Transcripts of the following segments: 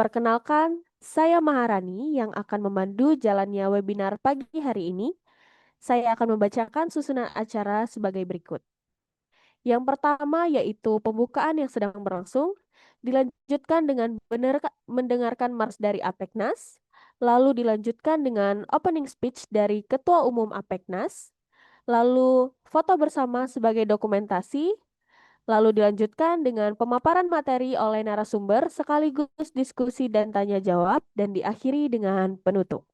Perkenalkan, saya Maharani yang akan memandu jalannya webinar pagi hari ini. Saya akan membacakan susunan acara sebagai berikut. Yang pertama yaitu pembukaan yang sedang berlangsung, dilanjutkan dengan mendengarkan mars dari Apeknas, lalu dilanjutkan dengan opening speech dari Ketua Umum Apeknas, lalu foto bersama sebagai dokumentasi, lalu dilanjutkan dengan pemaparan materi oleh narasumber sekaligus diskusi dan tanya jawab dan diakhiri dengan penutup.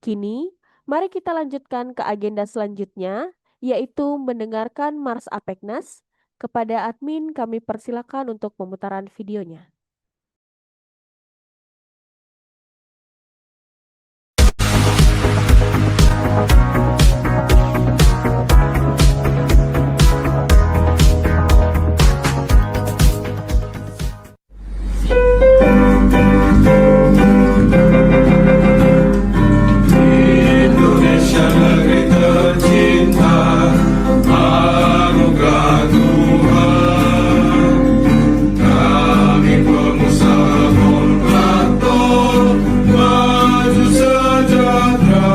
Kini, mari kita lanjutkan ke agenda selanjutnya, yaitu mendengarkan Mars Apeknas. Kepada admin kami persilakan untuk pemutaran videonya. Indonesia negeri tercinta, anugerah Tuhan. Kami pengusaha kontraktor, maju sejahtera,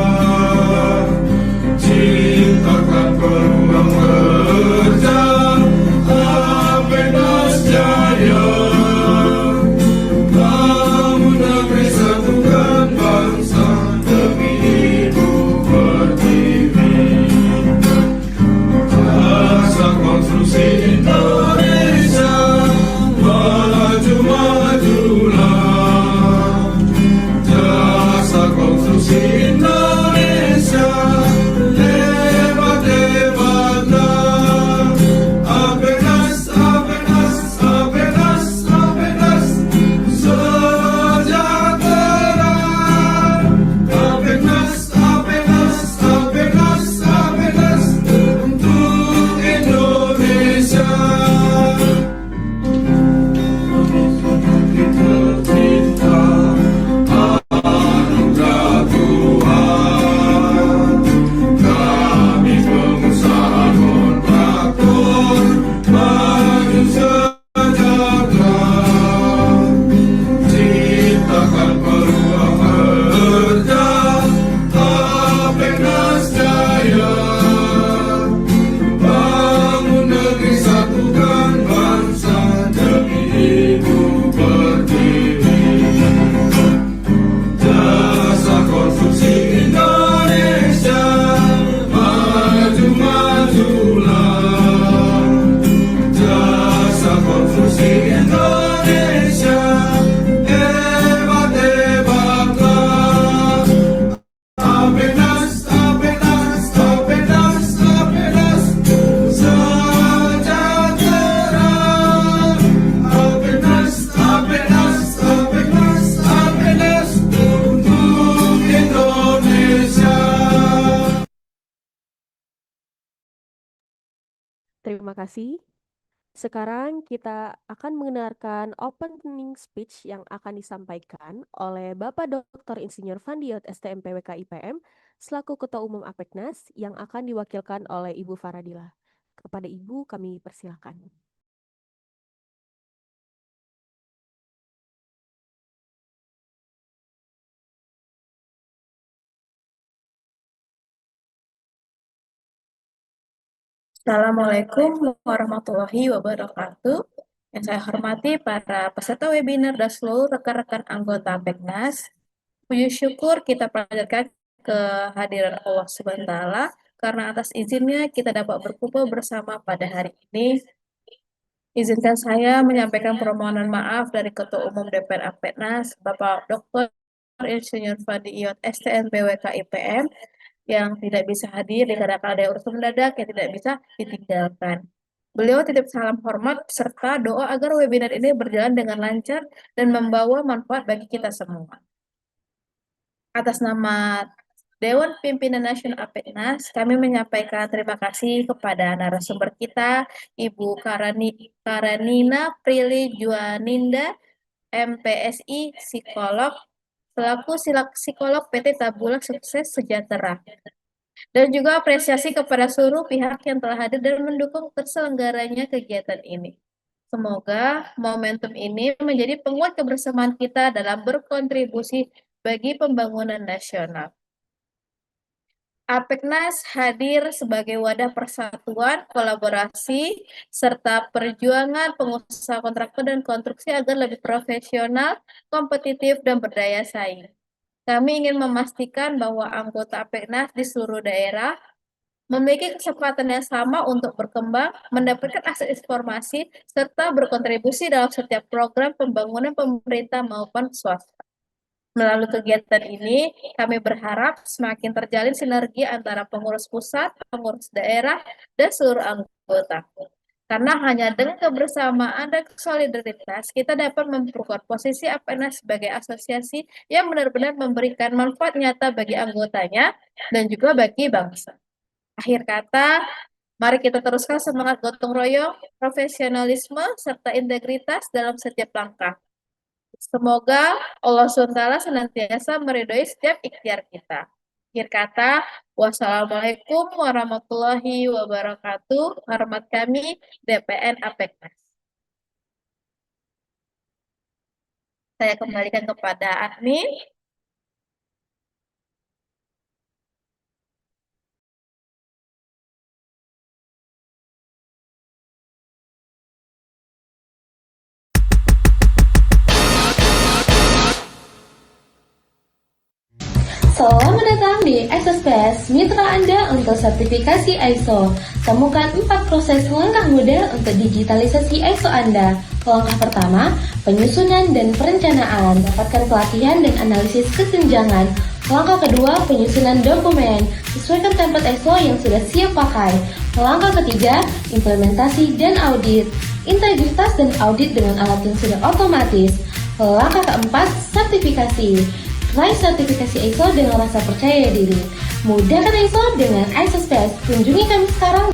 ciptakan peluang kerja, Apeknas jaya. Bangun negeri, satukan bangsa, demi ibu pertiwi. Jasa konstruksi Indonesia, maju majulah. Jasa konstruksi Indonesia, hebat hebatlah. Apeknas, Apeknas, Apeknas, Apeknas, sejahtera. Apeknas, Apeknas, Apeknas, Apeknas, untuk Indonesia. Tercinta, anugerah Tuhan. Kami pengusaha kontraktor, maju sejahtera, ciptakan peluang kerja, Apeknas jaya. Bangun negeri, satukan bangsa, demi ibu pertiwi. Jasa konstruksi Indonesia, maju majulah. Jasa konstruksi Indonesia, hebat hebatlah. Apeknas, Apeknas, Apeknas, Apeknas, sejahtera. Apeknas, Apeknas, Apeknas, Apeknas, untuk Indonesia. Terima kasih. Sekarang kita akan mendengarkan opening speech yang akan disampaikan oleh Bapak Dr. Insinyur Fandiot STMPWK IPM selaku Ketua Umum Apeknas yang akan diwakilkan oleh Ibu Faradila. Kepada Ibu kami persilakan. Assalamualaikum warahmatullahi wabarakatuh. Yang saya hormati para peserta webinar dan seluruh rekan-rekan anggota Apeknas. Puji syukur kita panjatkan kehadiran Allah Subhanahu wa Ta'ala karena atas izinnya kita dapat berkumpul bersama pada hari ini. Izinkan saya menyampaikan permohonan maaf dari Ketua Umum DPR Apeknas, Bapak Dr. Insinyur Fadiot STMPWK IPM, yang tidak bisa hadir dikarenakan ada urusan mendadak yang tidak bisa ditinggalkan. Beliau titip salam hormat serta doa agar webinar ini berjalan dengan lancar dan membawa manfaat bagi kita semua. Atas nama Dewan Pimpinan Nasional Apeknas, kami menyampaikan terima kasih kepada narasumber kita, Ibu Karanina Prilly Juaninda, MPSI, psikolog, selaku psikolog PT Tabula Sukses Sejahtera. Dan juga apresiasi kepada seluruh pihak yang telah hadir dan mendukung terselenggaranya kegiatan ini. Semoga momentum ini menjadi penguat kebersamaan kita dalam berkontribusi bagi pembangunan nasional. APEKNAS hadir sebagai wadah persatuan, kolaborasi, serta perjuangan pengusaha kontraktor dan konstruksi agar lebih profesional, kompetitif, dan berdaya saing. Kami ingin memastikan bahwa anggota APEKNAS di seluruh daerah memiliki kesempatan yang sama untuk berkembang, mendapatkan akses informasi, serta berkontribusi dalam setiap program pembangunan pemerintah maupun swasta. Melalui kegiatan ini, kami berharap semakin terjalin sinergi antara pengurus pusat, pengurus daerah, dan seluruh anggota. Karena hanya dengan kebersamaan dan solidaritas, kita dapat memperkuat posisi APNA sebagai asosiasi yang benar-benar memberikan manfaat nyata bagi anggotanya dan juga bagi bangsa. Akhir kata, mari kita teruskan semangat gotong royong, profesionalisme, serta integritas dalam setiap langkah. Semoga Allah SWT senantiasa meridhoi setiap ikhtiar kita. Akhir kata, wassalamualaikum warahmatullahi wabarakatuh. Hormat kami, DPN APEKNAS. Saya kembalikan kepada admin. Selamat datang di SSPS, mitra Anda untuk sertifikasi ISO. Temukan 4 proses langkah mudah untuk digitalisasi ISO Anda. Langkah pertama, penyusunan dan perencanaan. Dapatkan pelatihan dan analisis kesenjangan. Langkah kedua, penyusunan dokumen. Sesuaikan template ISO yang sudah siap pakai. Langkah ketiga, implementasi dan audit. Integritas dan audit dengan alat yang sudah otomatis. Langkah keempat, sertifikasi. Raih sertifikasi ISO dengan rasa percaya diri. Mudahkan ISO dengan ISO Space. Kunjungi kami sekarang.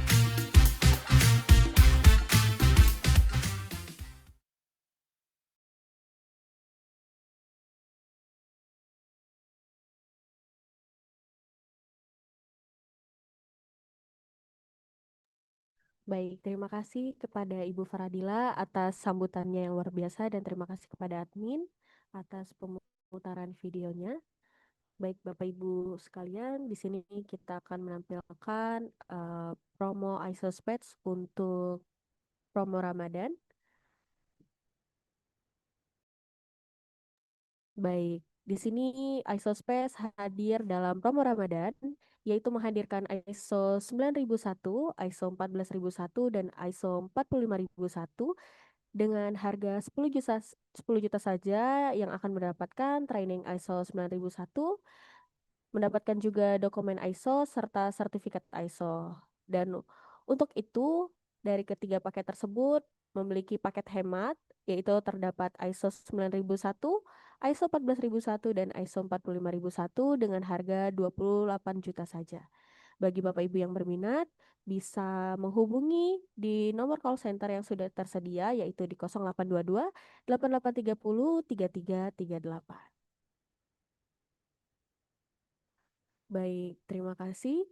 Baik, terima kasih kepada Ibu Faradila atas sambutannya yang luar biasa dan terima kasih kepada admin atas pemutaran videonya. Baik, Bapak Ibu sekalian, di sini kita akan menampilkan promo Isospets untuk promo Ramadan. Baik, di sini Isospes hadir dalam promo Ramadan, yaitu menghadirkan ISO 9001, ISO 14001, dan ISO 45001 dengan harga 10 juta saja yang akan mendapatkan training ISO 9001, mendapatkan juga dokumen ISO serta sertifikat ISO. Dan untuk itu, dari ketiga paket tersebut memiliki paket hemat, yaitu terdapat ISO 9001, ISO 14001, dan ISO 45001 dengan harga 28 juta saja. Bagi Bapak Ibu yang berminat, bisa menghubungi di nomor call center yang sudah tersedia, yaitu di 0822 8830 3338. Baik, terima kasih.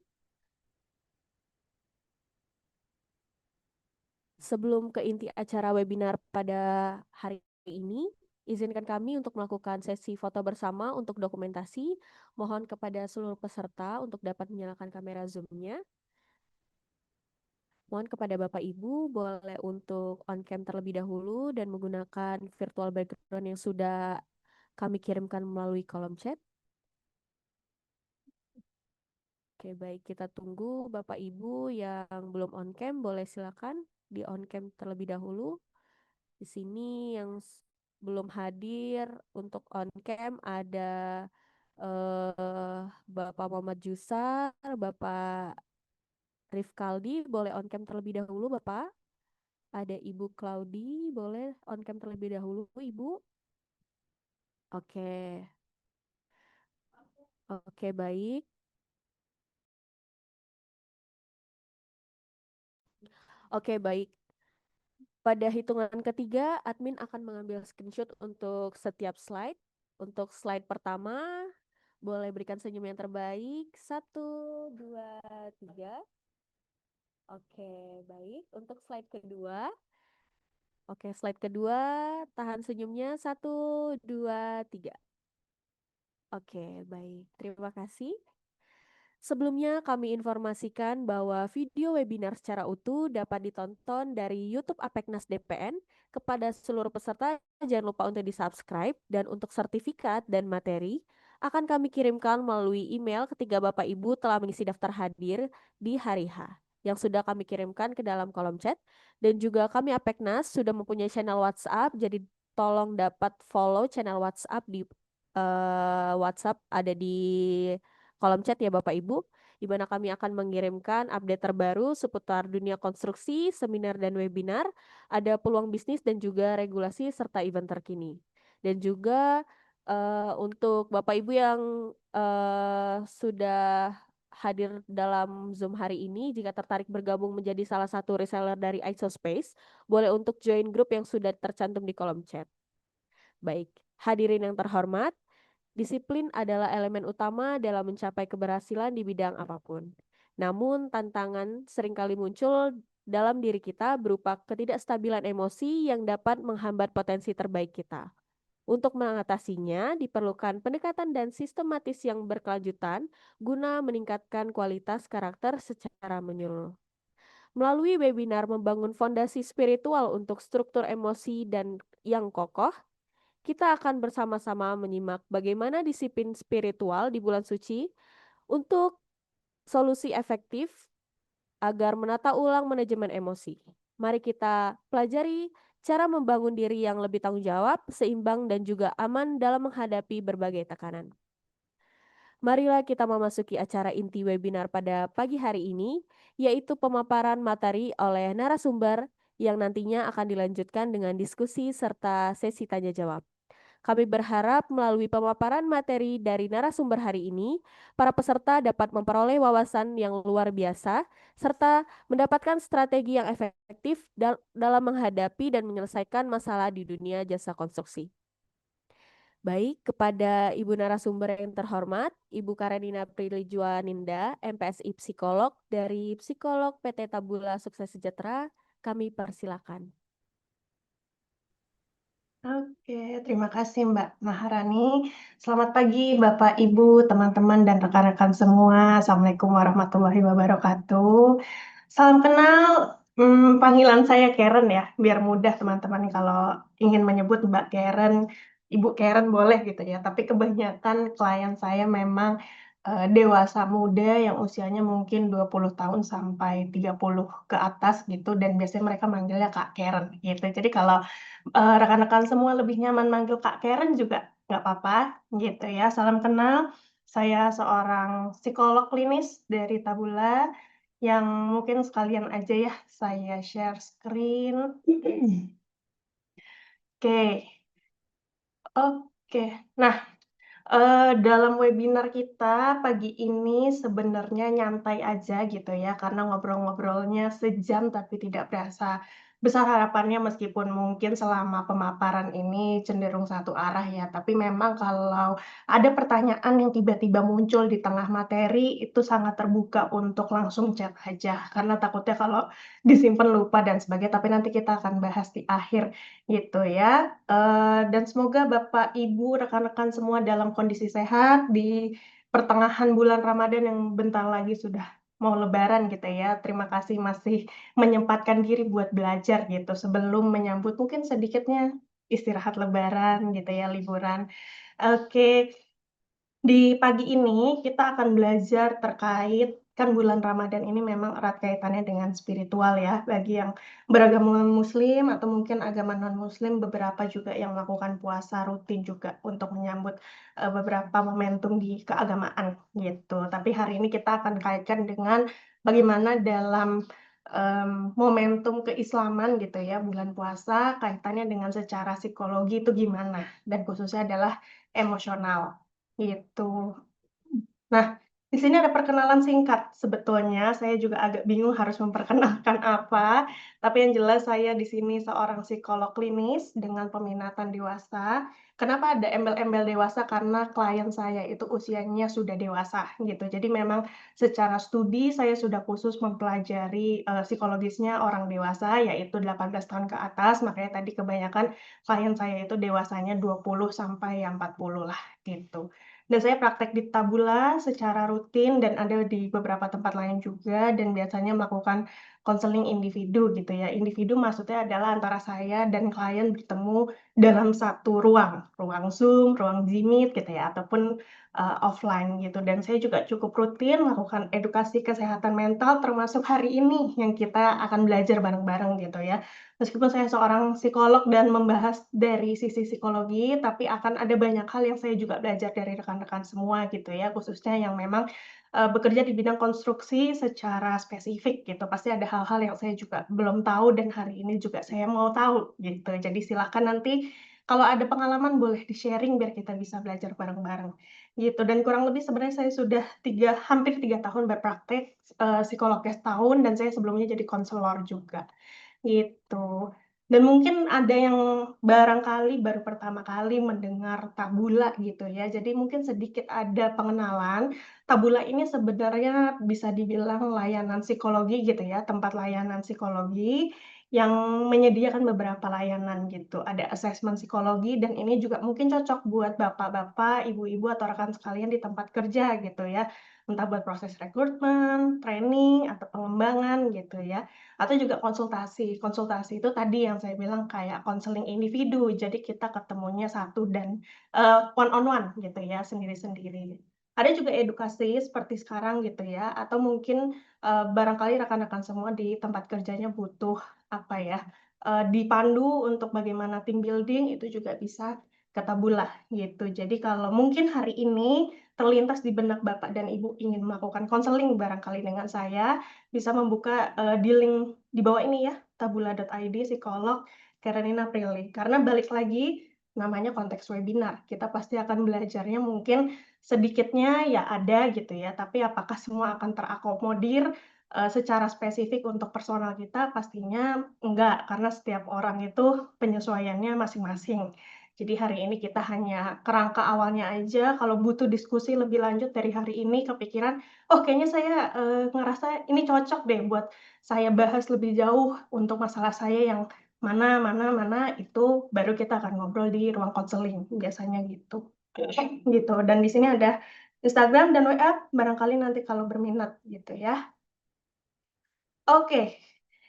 Sebelum ke inti acara webinar pada hari ini, izinkan kami untuk melakukan sesi foto bersama untuk dokumentasi. Mohon kepada seluruh peserta untuk dapat menyalakan kamera Zoom-nya. Mohon kepada Bapak Ibu boleh untuk on cam terlebih dahulu dan menggunakan virtual background yang sudah kami kirimkan melalui kolom chat. Oke, baik, kita tunggu Bapak Ibu yang belum on cam, boleh silakan di on cam terlebih dahulu. Di sini yang belum hadir untuk on cam ada Bapak Muhammad Jusar, Bapak Rifkaldi, boleh on cam terlebih dahulu Bapak. Ada Ibu Claudi, boleh on cam terlebih dahulu Ibu. Oke, oke, baik. Oke, baik. Pada hitungan ketiga, admin akan mengambil screenshot untuk setiap slide. Untuk slide pertama, boleh berikan senyum yang terbaik. 1, 2, 3. Oke, baik. Untuk slide kedua, Oke, slide kedua, tahan senyumnya. 1, 2, 3. Oke, baik. Terima kasih. Sebelumnya kami informasikan bahwa video webinar secara utuh dapat ditonton dari YouTube Apeknas DPN. Kepada seluruh peserta, jangan lupa untuk di-subscribe dan untuk sertifikat dan materi akan kami kirimkan melalui email ketika Bapak Ibu telah mengisi daftar hadir di hari H yang sudah kami kirimkan ke dalam kolom chat, dan juga kami Apeknas sudah mempunyai channel WhatsApp, jadi tolong dapat follow channel WhatsApp di WhatsApp ada di kolom chat ya Bapak Ibu, di mana kami akan mengirimkan update terbaru seputar dunia konstruksi, seminar dan webinar, ada peluang bisnis dan juga regulasi serta event terkini. Dan juga untuk Bapak Ibu yang sudah hadir dalam Zoom hari ini, jika tertarik bergabung menjadi salah satu reseller dari Isospace, boleh untuk join grup yang sudah tercantum di kolom chat. Baik, hadirin yang terhormat, disiplin adalah elemen utama dalam mencapai keberhasilan di bidang apapun. Namun, tantangan seringkali muncul dalam diri kita berupa ketidakstabilan emosi yang dapat menghambat potensi terbaik kita. Untuk mengatasinya, diperlukan pendekatan dan sistematis yang berkelanjutan guna meningkatkan kualitas karakter secara menyeluruh. Melalui webinar membangun fondasi spiritual untuk struktur emosi dan yang kokoh, kita akan bersama-sama menyimak bagaimana disiplin spiritual di bulan suci untuk solusi efektif agar menata ulang manajemen emosi. Mari kita pelajari cara membangun diri yang lebih tanggung jawab, seimbang, dan juga aman dalam menghadapi berbagai tekanan. Marilah kita memasuki acara inti webinar pada pagi hari ini, yaitu pemaparan materi oleh narasumber yang nantinya akan dilanjutkan dengan diskusi serta sesi tanya jawab. Kami berharap melalui pemaparan materi dari narasumber hari ini, para peserta dapat memperoleh wawasan yang luar biasa, serta mendapatkan strategi yang efektif dalam menghadapi dan menyelesaikan masalah di dunia jasa konstruksi. Baik, kepada Ibu narasumber yang terhormat, Ibu Karenina Prilly-Juaninda, MPSI Psikolog dari Psikolog PT Tabula Sukses Sejahtera, kami persilakan. Oke, terima kasih Mbak Maharani. Selamat pagi Bapak, Ibu, teman-teman, dan rekan-rekan semua. Assalamualaikum warahmatullahi wabarakatuh. Salam kenal, panggilan saya Karen ya, biar mudah teman-teman kalau ingin menyebut Mbak Karen, Ibu Karen boleh gitu ya. Tapi kebanyakan klien saya memang dewasa muda yang usianya mungkin 20 tahun sampai 30 ke atas gitu, dan biasanya mereka manggilnya Kak Karen gitu. Jadi kalau rekan-rekan semua lebih nyaman manggil Kak Karen juga nggak apa-apa gitu ya. Salam kenal, saya seorang psikolog klinis dari Tabula yang mungkin sekalian aja ya saya share screen. Oke, oke. Nah, dalam webinar kita pagi ini sebenarnya nyantai aja gitu ya, karena ngobrol-ngobrolnya sejam tapi tidak berasa. Besar harapannya meskipun mungkin selama pemaparan ini cenderung satu arah ya, tapi memang kalau ada pertanyaan yang tiba-tiba muncul di tengah materi, itu sangat terbuka untuk langsung chat aja, karena takutnya kalau disimpan lupa dan sebagainya, tapi nanti kita akan bahas di akhir gitu ya. Dan semoga Bapak, Ibu, rekan-rekan semua dalam kondisi sehat di pertengahan bulan Ramadan yang bentar lagi sudah mau lebaran gitu ya. Terima kasih masih menyempatkan diri buat belajar gitu sebelum menyambut mungkin sedikitnya istirahat lebaran gitu ya, liburan. Oke. Di pagi ini kita akan belajar terkait kan bulan Ramadan ini memang erat kaitannya dengan spiritual ya, bagi yang beragama muslim atau mungkin agama non-muslim, beberapa juga yang melakukan puasa rutin juga untuk menyambut, beberapa momentum di keagamaan gitu. Tapi hari ini kita akan kaitkan dengan bagaimana dalam, momentum keislaman gitu ya, bulan puasa kaitannya dengan secara psikologi itu gimana, dan khususnya adalah emosional. Gitu. Nah, di sini ada perkenalan singkat sebetulnya, saya juga agak bingung harus memperkenalkan apa, tapi yang jelas saya di sini seorang psikolog klinis dengan peminatan dewasa, Kenapa ada embel-embel dewasa? Karena klien saya itu usianya sudah dewasa gitu. Jadi memang secara studi saya sudah khusus mempelajari, psikologisnya orang dewasa, yaitu 18 tahun ke atas, makanya tadi kebanyakan klien saya itu dewasanya 20 sampai ya 40 lah, gitu. Dan saya praktek di Tabula secara rutin dan ada di beberapa tempat lain juga dan biasanya melakukan konseling individu gitu ya. Individu maksudnya adalah antara saya dan klien bertemu dalam satu ruang, ruang Zoom, ruang Jimit gitu ya, ataupun, offline gitu. Dan saya juga cukup rutin melakukan edukasi kesehatan mental termasuk hari ini yang kita akan belajar bareng-bareng gitu ya. Meskipun saya seorang psikolog dan membahas dari sisi psikologi, tapi akan ada banyak hal yang saya juga belajar dari rekan-rekan semua gitu ya, khususnya yang memang, bekerja di bidang konstruksi secara spesifik gitu. Pasti ada hal-hal yang saya juga belum tahu dan hari ini juga saya mau tahu gitu. Jadi silakan nanti kalau ada pengalaman boleh di-sharing biar kita bisa belajar bareng-bareng gitu. Dan kurang lebih sebenarnya saya sudah hampir 3 tahun berpraktek, psikolog setahun dan saya sebelumnya jadi konselor juga. Gitu. Dan mungkin ada yang barangkali baru pertama kali mendengar Tabula gitu ya, jadi mungkin sedikit ada pengenalan. Tabula ini sebenarnya bisa dibilang layanan psikologi gitu ya, tempat layanan psikologi yang menyediakan beberapa layanan gitu. Ada asesmen psikologi dan ini juga mungkin cocok buat bapak-bapak, ibu-ibu, atau rekan sekalian di tempat kerja gitu ya. Entah buat proses rekrutmen, training, atau pengembangan gitu ya. Atau juga konsultasi. Konsultasi itu tadi yang saya bilang kayak konseling individu, jadi kita ketemunya satu dan, one on one gitu ya, sendiri-sendiri. Ada juga edukasi seperti sekarang gitu ya, atau mungkin, barangkali rekan-rekan semua di tempat kerjanya butuh apa ya, dipandu untuk bagaimana team building itu juga bisa ke Tabula gitu. Jadi kalau mungkin hari ini terlintas di benak Bapak dan Ibu ingin melakukan konseling barangkali dengan saya, bisa membuka, di link di bawah ini ya, tabula.id psikolog Karenina Prilly. Karena balik lagi, namanya konteks webinar, kita pasti akan belajarnya mungkin sedikitnya ya ada gitu ya, tapi apakah semua akan terakomodir, secara spesifik untuk personal kita? Pastinya enggak, karena setiap orang itu penyesuaiannya masing-masing. Jadi hari ini kita hanya kerangka awalnya aja, kalau butuh diskusi lebih lanjut dari hari ini kepikiran, "Oh kayaknya saya, ngerasa ini cocok deh buat saya bahas lebih jauh untuk masalah saya yang mana mana mana," itu baru kita akan ngobrol di ruang konseling, biasanya gitu. Gitu, dan di sini ada Instagram dan WA, barangkali nanti kalau berminat gitu ya. Oke,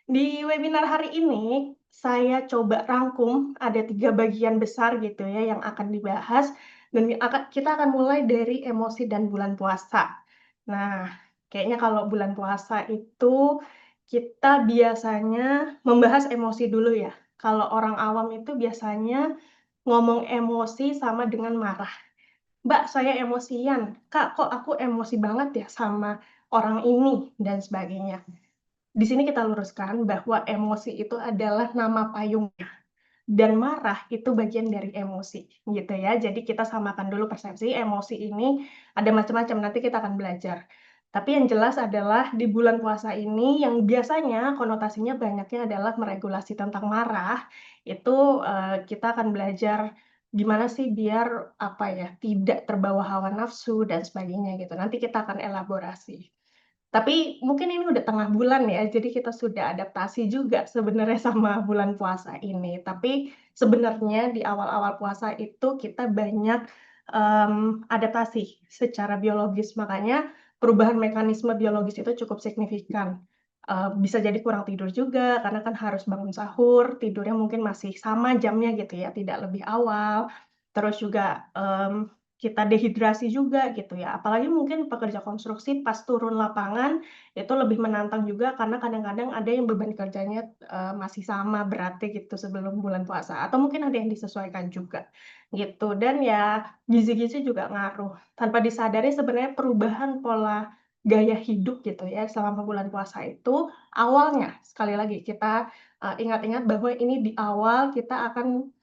di webinar hari ini saya coba rangkum ada 3 bagian besar gitu ya yang akan dibahas dan kita akan mulai dari emosi dan bulan puasa. Nah, kayaknya kalau bulan puasa itu kita biasanya membahas emosi dulu ya. Kalau orang awam itu biasanya ngomong emosi sama dengan marah. "Mbak, saya emosian. Kak, kok aku emosi banget ya sama orang ini?" Dan sebagainya. Di sini kita luruskan bahwa emosi itu adalah nama payungnya dan marah itu bagian dari emosi, gitu ya. Jadi kita samakan dulu persepsi, emosi ini ada macam-macam, nanti kita akan belajar. Tapi yang jelas adalah di bulan puasa ini yang biasanya konotasinya banyaknya adalah meregulasi tentang marah, itu, kita akan belajar gimana sih biar, apa ya, tidak terbawa hawa nafsu dan sebagainya gitu. Nanti kita akan elaborasi. Tapi mungkin ini udah tengah bulan ya, jadi kita sudah adaptasi juga sebenarnya sama bulan puasa ini. Tapi sebenarnya di awal-awal puasa itu kita banyak, adaptasi secara biologis, makanya perubahan mekanisme biologis itu cukup signifikan. Bisa jadi kurang tidur juga, karena kan harus bangun sahur, tidurnya mungkin masih sama jamnya gitu ya, tidak lebih awal. Terus juga, kita dehidrasi juga gitu ya, apalagi mungkin pekerja konstruksi pas turun lapangan, itu lebih menantang juga karena kadang-kadang ada yang beban kerjanya, masih sama beratnya gitu sebelum bulan puasa, atau mungkin ada yang disesuaikan juga, gitu. Dan ya gizi-gizi juga ngaruh, tanpa disadari sebenarnya perubahan pola gaya hidup gitu ya selama bulan puasa itu, awalnya sekali lagi kita, ingat-ingat bahwa ini di awal kita akan,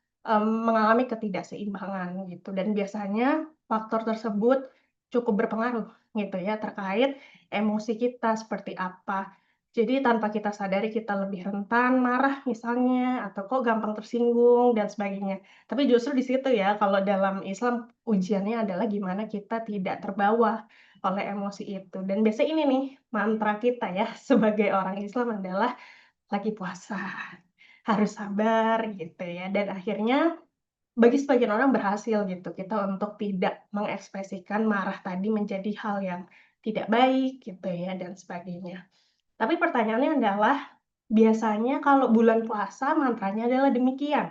mengalami ketidakseimbangan gitu dan biasanya faktor tersebut cukup berpengaruh gitu ya terkait emosi kita seperti apa. Jadi tanpa kita sadari kita lebih rentan marah misalnya, atau kok gampang tersinggung dan sebagainya. Tapi justru di situ ya, kalau dalam Islam ujiannya adalah gimana kita tidak terbawa oleh emosi itu. Dan biasanya ini nih, mantra kita ya sebagai orang Islam adalah lagi puasa, harus sabar gitu ya. Dan akhirnya bagi sebagian orang berhasil gitu kita untuk tidak mengekspresikan marah tadi menjadi hal yang tidak baik gitu ya dan sebagainya. Tapi pertanyaannya adalah, biasanya kalau bulan puasa mantranya adalah demikian,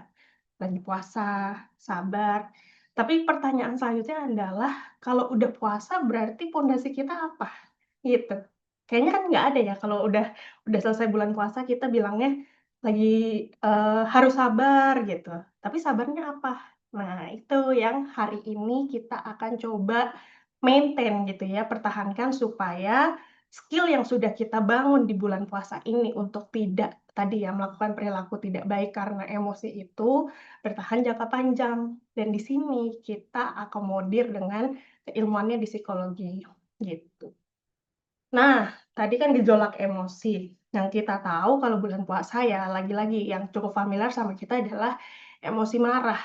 lagi puasa, sabar. Tapi pertanyaan selanjutnya adalah, kalau udah puasa berarti pondasi kita apa? Gitu. Kayaknya kan nggak ada ya kalau udah selesai bulan puasa kita bilangnya lagi, harus sabar gitu, tapi sabarnya apa? Nah itu yang hari ini kita akan coba maintain gitu ya, pertahankan supaya skill yang sudah kita bangun di bulan puasa ini untuk tidak tadi ya, melakukan perilaku tidak baik karena emosi itu bertahan jangka panjang. Dan di sini kita akomodir dengan keilmuannya di psikologi, gitu. Nah, tadi kan gejolak emosi. Yang kita tahu kalau bulan puasa ya, lagi-lagi yang cukup familiar sama kita adalah emosi marah.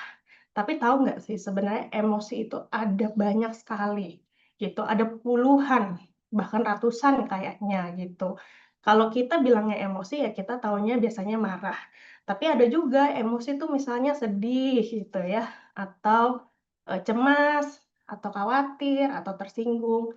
Tapi tahu nggak sih sebenarnya emosi itu ada banyak sekali gitu, ada puluhan, bahkan ratusan kayaknya gitu. Kalau kita bilangnya emosi ya kita taunya biasanya marah. Tapi ada juga emosi itu misalnya sedih gitu ya, atau cemas, atau khawatir, atau tersinggung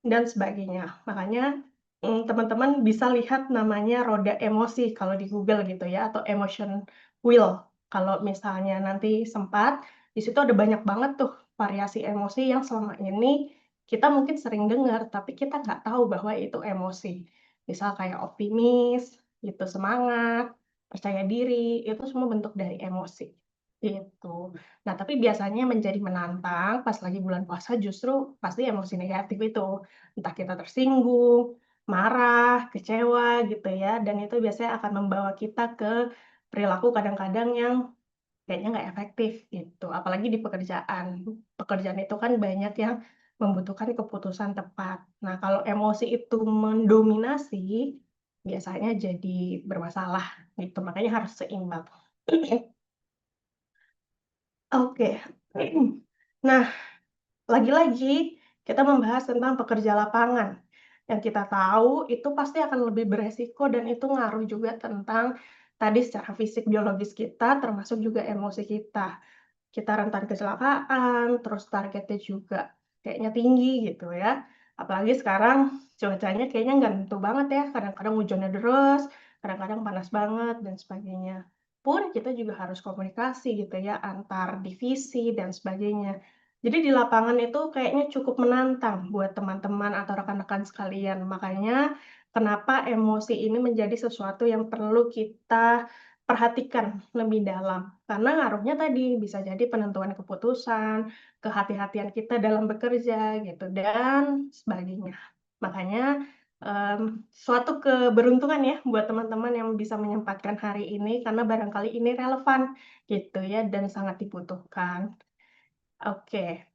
dan sebagainya. Makanya, teman-teman bisa lihat namanya roda emosi kalau di Google gitu ya, atau emotion wheel. Kalau misalnya nanti sempat, di situ ada banyak banget tuh variasi emosi yang selama ini kita mungkin sering dengar, tapi kita nggak tahu bahwa itu emosi. Misal kayak optimis, gitu, semangat, percaya diri, itu semua bentuk dari emosi, gitu. Nah, tapi biasanya menjadi menantang pas lagi bulan puasa justru pasti emosi negatif itu. Entah kita tersinggung, marah, kecewa gitu ya, dan itu biasanya akan membawa kita ke perilaku kadang-kadang yang kayaknya nggak efektif gitu, apalagi di pekerjaan. Pekerjaan itu kan banyak yang membutuhkan keputusan tepat. Nah, kalau emosi itu mendominasi, biasanya jadi bermasalah gitu, makanya harus seimbang. Oke. Nah, lagi-lagi kita membahas tentang pekerja lapangan. Yang kita tahu itu pasti akan lebih beresiko dan itu ngaruh juga tentang tadi secara fisik biologis kita termasuk juga emosi kita. Kita rentan kecelakaan, terus targetnya juga kayaknya tinggi gitu ya. Apalagi sekarang cuacanya kayaknya nggak nentu banget ya, kadang-kadang hujannya deras, kadang-kadang panas banget dan sebagainya. Pun kita juga harus komunikasi gitu ya antar divisi dan sebagainya. Jadi di lapangan itu kayaknya cukup menantang buat teman-teman atau rekan-rekan sekalian. Makanya kenapa emosi ini menjadi sesuatu yang perlu kita perhatikan lebih dalam. Karena ngaruhnya tadi bisa jadi penentuan keputusan, kehati-hatian kita dalam bekerja gitu dan sebagainya. Makanya suatu keberuntungan ya buat teman-teman yang bisa menyempatkan hari ini karena barangkali ini relevan gitu ya dan sangat dibutuhkan. Oke.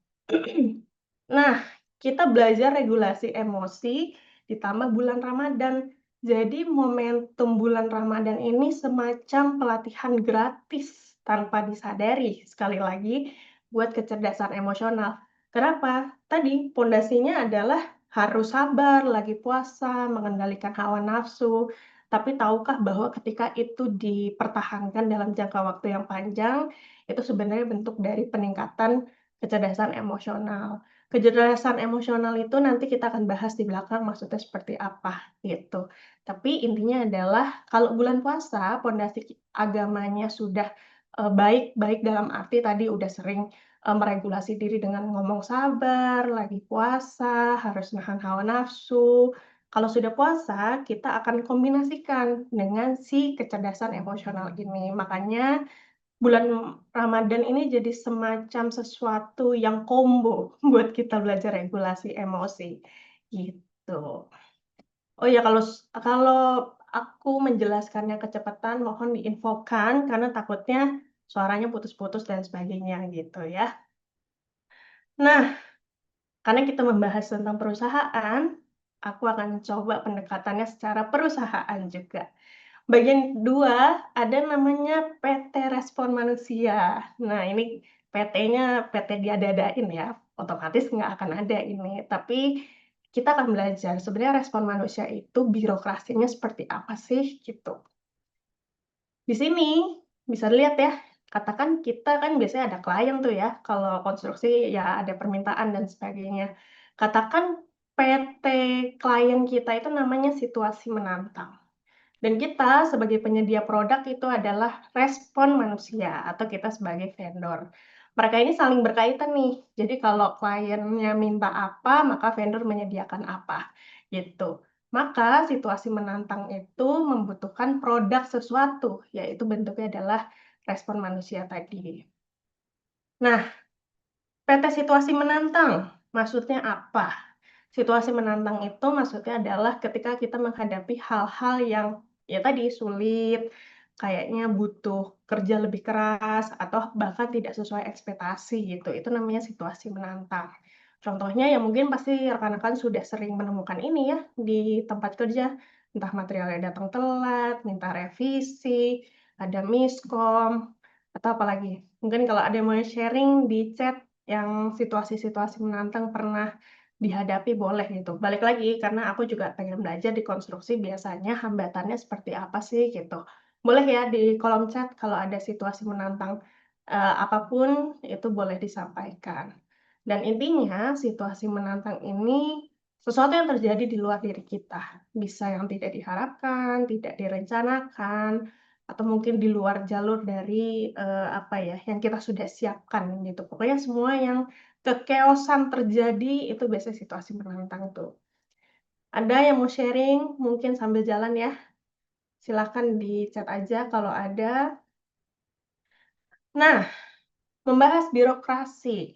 Nah, kita belajar regulasi emosi ditambah bulan Ramadan. Jadi momentum bulan Ramadan ini semacam pelatihan gratis tanpa disadari, sekali lagi, buat kecerdasan emosional. Kenapa? Tadi pondasinya adalah harus sabar, lagi puasa, mengendalikan hawa nafsu. Tapi tahukah bahwa ketika itu dipertahankan dalam jangka waktu yang panjang, itu sebenarnya bentuk dari peningkatan kecerdasan emosional. Kecerdasan emosional itu nanti kita akan bahas di belakang maksudnya seperti apa, gitu. Tapi intinya adalah kalau bulan puasa pondasi agamanya sudah, baik baik dalam arti tadi udah sering, meregulasi diri dengan ngomong sabar, lagi puasa, harus nahan hawa nafsu. Kalau sudah puasa, kita akan kombinasikan dengan si kecerdasan emosional ini. Makanya bulan Ramadan ini jadi semacam sesuatu yang combo buat kita belajar regulasi emosi, gitu. Oh ya kalau aku menjelaskannya kecepatan mohon diinfokan karena takutnya suaranya putus-putus dan sebagainya gitu ya. Nah, karena kita membahas tentang perusahaan, aku akan coba pendekatannya secara perusahaan juga. Bagian kedua, ada namanya PT Respon Manusia. Nah, ini PT-nya PT diada-adain ya, otomatis nggak akan ada ini. Tapi kita akan belajar sebenarnya respon manusia itu birokrasinya seperti apa sih, gitu. Di sini bisa dilihat ya, katakan kita kan biasanya ada klien tuh ya, kalau konstruksi ya ada permintaan dan sebagainya. Katakan PT klien kita itu namanya situasi menantang. Dan kita sebagai penyedia produk itu adalah respon manusia atau kita sebagai vendor. Mereka ini saling berkaitan nih. Jadi kalau kliennya minta apa, maka vendor menyediakan apa, gitu. Maka situasi menantang itu membutuhkan produk sesuatu, yaitu bentuknya adalah respon manusia tadi. Nah, PT situasi menantang, maksudnya apa? Situasi menantang itu maksudnya adalah ketika kita menghadapi hal-hal yang ya tadi sulit, kayaknya butuh kerja lebih keras atau bahkan tidak sesuai ekspektasi gitu. Itu namanya situasi menantang. Contohnya ya mungkin pasti rekan-rekan sudah sering menemukan ini ya di tempat kerja, entah materialnya datang telat, minta revisi, ada miskom, atau apalagi. Mungkin kalau ada yang mau sharing di chat yang situasi-situasi menantang pernah dihadapi boleh gitu. Balik lagi karena aku juga pengen belajar di konstruksi biasanya hambatannya seperti apa sih gitu. Boleh ya di kolom chat kalau ada situasi menantang, apapun itu boleh disampaikan. Dan intinya situasi menantang ini sesuatu yang terjadi di luar diri kita. Bisa yang tidak diharapkan, tidak direncanakan, atau mungkin di luar jalur dari, apa ya, yang kita sudah siapkan gitu. Pokoknya semua yang kekeosan terjadi itu biasanya situasi menantang tuh. Ada yang mau sharing mungkin sambil jalan ya? Silakan di chat aja kalau ada. Nah, membahas birokrasi.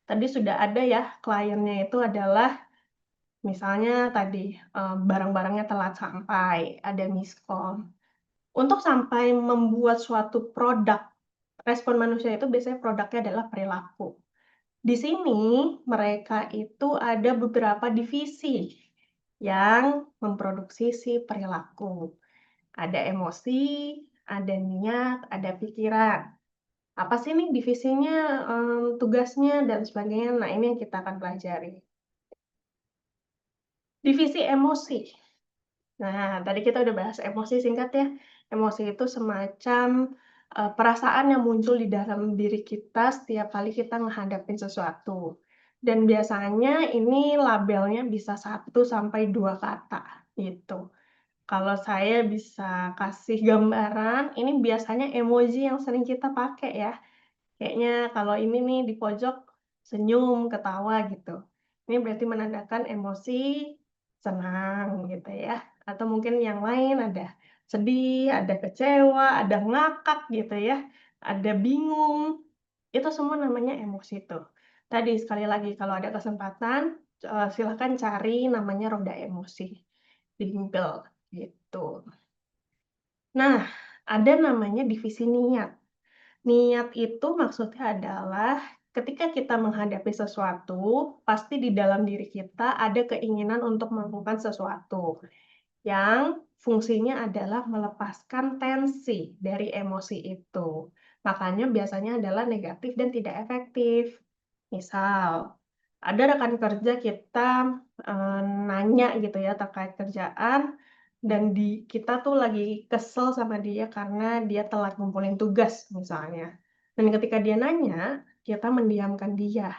Tadi sudah ada ya, kliennya itu adalah misalnya tadi, barang-barangnya telat sampai, ada miskom. Untuk sampai membuat suatu produk, respon manusia itu biasanya produknya adalah perilaku. Di sini mereka itu ada beberapa divisi yang memproduksi si perilaku. Ada emosi, ada niat, ada pikiran. Apa sih nih divisinya, tugasnya dan sebagainya. Nah, ini yang kita akan pelajari. Divisi emosi. Nah, tadi kita udah bahas emosi singkat ya. Emosi itu semacam, perasaan yang muncul di dalam diri kita setiap kali kita menghadapin sesuatu. Dan biasanya ini labelnya bisa 1 sampai 2 kata, gitu. Kalau saya bisa kasih gambaran, ini biasanya emoji yang sering kita pakai ya. Kayaknya kalau ini nih di pojok senyum, ketawa gitu. Ini berarti menandakan emosi senang gitu ya. Atau mungkin yang lain ada sedih, ada kecewa, ada ngakak gitu ya, ada bingung. Itu semua namanya emosi tuh. Tadi sekali lagi kalau ada kesempatan, silahkan cari namanya roda emosi di Google gitu. Nah, ada namanya divisi niat. Niat itu maksudnya adalah ketika kita menghadapi sesuatu, pasti di dalam diri kita ada keinginan untuk melakukan sesuatu yang fungsinya adalah melepaskan tensi dari emosi itu. Makanya biasanya adalah negatif dan tidak efektif. Misal, ada rekan kerja kita nanya gitu ya terkait kerjaan dan kita tuh lagi kesel sama dia karena dia telat ngumpulin tugas misalnya. Dan ketika dia nanya, kita mendiamkan dia.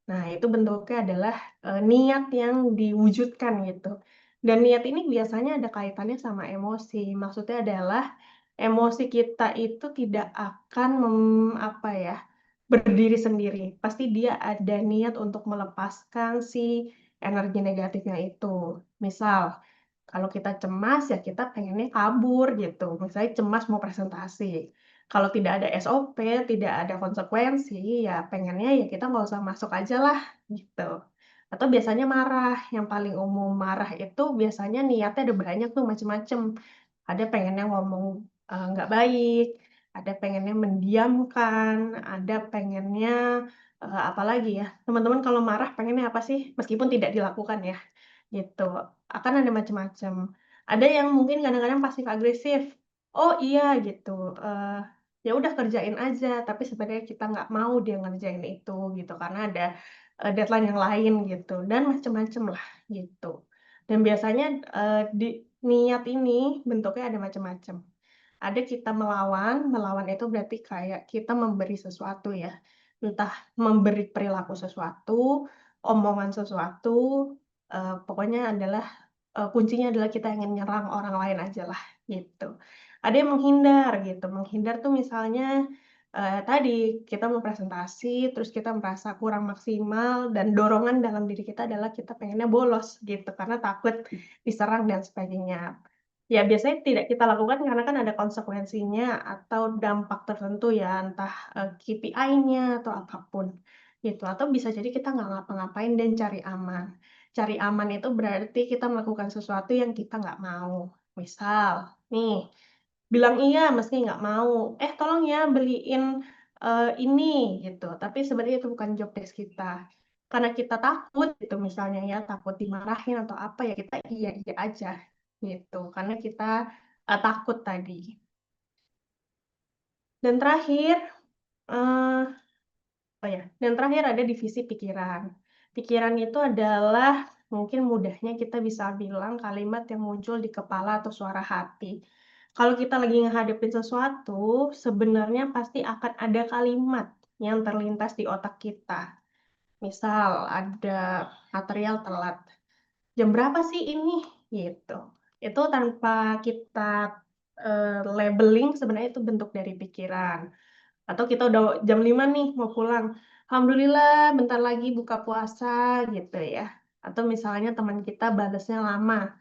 Nah, itu bentuknya adalah, niat yang diwujudkan gitu. Dan niat ini biasanya ada kaitannya sama emosi. Maksudnya adalah emosi kita itu tidak akan apa ya, berdiri sendiri. Pasti dia ada niat untuk melepaskan si energi negatifnya itu. Misal, kalau kita cemas, ya kita pengennya kabur gitu. Misalnya cemas mau presentasi. Kalau tidak ada SOP, tidak ada konsekuensi, ya pengennya ya kita nggak usah masuk aja lah gitu. Atau biasanya marah, yang paling umum marah itu biasanya niatnya ada banyak tuh macem-macem. Ada pengennya ngomong nggak baik, ada pengennya mendiamkan, ada pengennya apalagi ya, teman-teman kalau marah pengennya apa sih? Meskipun tidak dilakukan ya. gitu. Akan ada macam-macam. Ada yang mungkin kadang-kadang pasif agresif, "Oh iya," gitu, "ya udah kerjain aja," tapi sebenarnya kita nggak mau dia ngerjain itu gitu, karena ada, deadline yang lain gitu, dan macam-macam lah gitu. Dan biasanya, di niat ini bentuknya ada macam-macam. Ada kita melawan, melawan itu berarti kayak kita memberi sesuatu ya, entah memberi perilaku sesuatu, omongan sesuatu, pokoknya adalah, kuncinya adalah kita ingin nyerang orang lain ajalah, gitu. Ada yang menghindar gitu, menghindar tuh misalnya, tadi kita mau presentasi, terus kita merasa kurang maksimal dan dorongan dalam diri kita adalah kita pengennya bolos gitu, karena takut diserang dan sebagainya. Ya biasanya tidak kita lakukan karena kan ada konsekuensinya atau dampak tertentu ya, entah, KPI-nya atau apapun gitu, atau bisa jadi kita nggak ngapa-ngapain dan cari aman. Cari aman itu berarti kita melakukan sesuatu yang kita nggak mau. Misal nih, bilang iya meski nggak mau, "Eh tolong ya beliin, ini," gitu, tapi sebenarnya itu bukan job desk kita. Karena kita takut gitu misalnya ya, takut dimarahin atau apa, ya kita iya-iya aja gitu, karena kita, takut tadi. Dan terakhir, eee, oh ya, dan terakhir ada divisi pikiran. Pikiran itu adalah mungkin mudahnya kita bisa bilang kalimat yang muncul di kepala atau suara hati. Kalau kita lagi ngehadapin sesuatu, sebenarnya pasti akan ada kalimat yang terlintas di otak kita. Misal ada material telat, "Jam berapa sih ini?" Gitu. Itu tanpa kita, labeling sebenarnya itu bentuk dari pikiran. Atau kita udah jam 5 nih mau pulang, "Alhamdulillah bentar lagi buka puasa," gitu ya. Atau misalnya teman kita balesnya lama,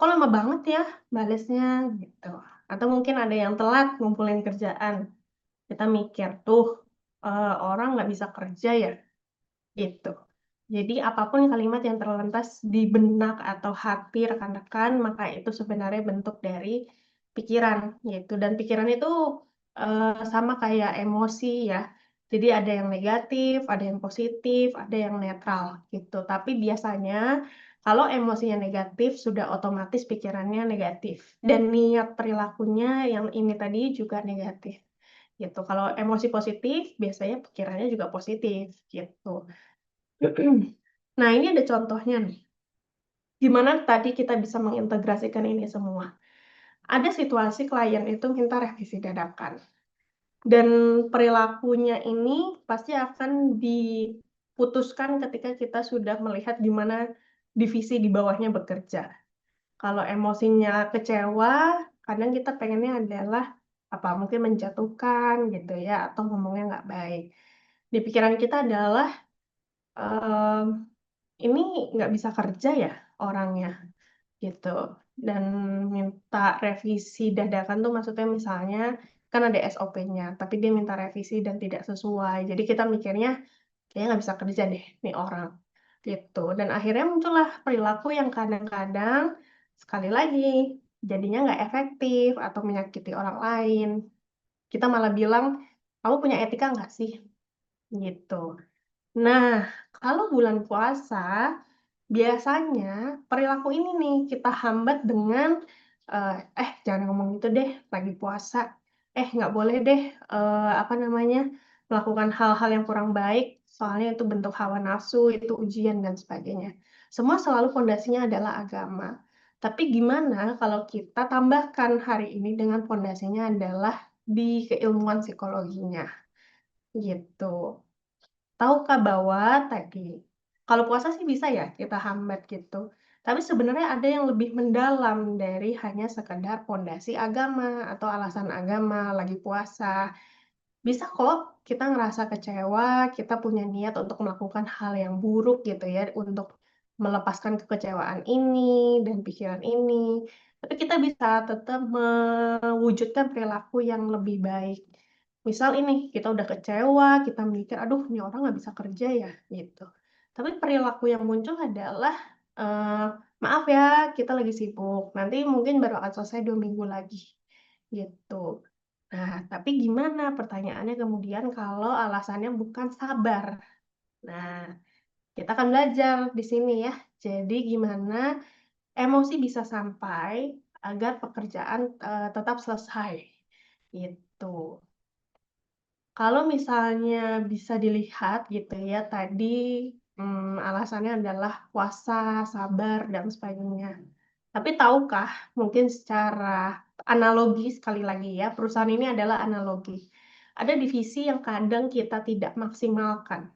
"Kok lama banget ya balesnya?" Gitu. Atau mungkin ada yang telat ngumpulin kerjaan, kita mikir, "Tuh, orang nggak bisa kerja ya?" Gitu. Jadi apapun kalimat yang terlintas di benak atau hati rekan-rekan, maka itu sebenarnya bentuk dari pikiran, gitu. Dan pikiran itu, sama kayak emosi ya. Jadi ada yang negatif, ada yang positif, ada yang netral, gitu. Tapi biasanya kalau emosinya negatif, sudah otomatis pikirannya negatif. Dan niat perilakunya yang ini tadi juga negatif, gitu. Kalau emosi positif, biasanya pikirannya juga positif, gitu. Nah, ini ada contohnya nih, gimana tadi kita bisa mengintegrasikan ini semua. Ada situasi klien itu minta revisi dadakan, dan perilakunya ini pasti akan diputuskan ketika kita sudah melihat gimana divisi di bawahnya bekerja. Kalau emosinya kecewa, kadang kita pengennya adalah, apa, mungkin menjatuhkan gitu ya, atau ngomongnya nggak baik. Di pikiran kita adalah, mmm ini nggak bisa kerja ya orangnya, gitu. Dan minta revisi dadakan tuh maksudnya misalnya, kan ada SOP-nya, tapi dia minta revisi dan tidak sesuai. Jadi kita mikirnya, kayaknya nggak bisa kerja deh nih orang, gitu. Dan akhirnya muncullah perilaku yang kadang-kadang, sekali lagi, jadinya nggak efektif atau menyakiti orang lain. Kita malah bilang, "Kamu punya etika nggak sih?" Gitu. Nah, kalau bulan puasa, biasanya perilaku ini nih kita hambat dengan, jangan ngomong gitu deh, lagi puasa. Nggak boleh deh, apa namanya, melakukan hal-hal yang kurang baik, soalnya itu bentuk hawa nafsu, itu ujian dan sebagainya. Semua selalu pondasinya adalah agama. Tapi gimana kalau kita tambahkan hari ini dengan pondasinya adalah di keilmuan psikologinya, gitu. Tahukah bahwa tadi, kalau puasa sih bisa ya kita hambat gitu, tapi sebenarnya ada yang lebih mendalam dari hanya sekedar pondasi agama atau alasan agama lagi puasa. Bisa kok kita ngerasa kecewa, kita punya niat untuk melakukan hal yang buruk gitu ya, untuk melepaskan kekecewaan ini dan pikiran ini, tapi kita bisa tetap mewujudkan perilaku yang lebih baik. Misal ini, kita udah kecewa, kita mikir, "Aduh, ini orang nggak bisa kerja ya," gitu. Tapi perilaku yang muncul adalah, eee, "Maaf ya, kita lagi sibuk, nanti mungkin baru akan selesai 2 minggu lagi," gitu. Nah, tapi gimana pertanyaannya kemudian kalau alasannya bukan sabar? Nah, Kita akan belajar di sini ya. Jadi gimana emosi bisa sampai agar pekerjaan tetap selesai. Gitu. Kalau misalnya bisa dilihat gitu ya, tadi alasannya adalah puasa, sabar, dan sebagainya. Tapi tahukah, mungkin secara analogi sekali lagi ya, perusahaan ini adalah analogi. Ada divisi yang kadang kita tidak maksimalkan,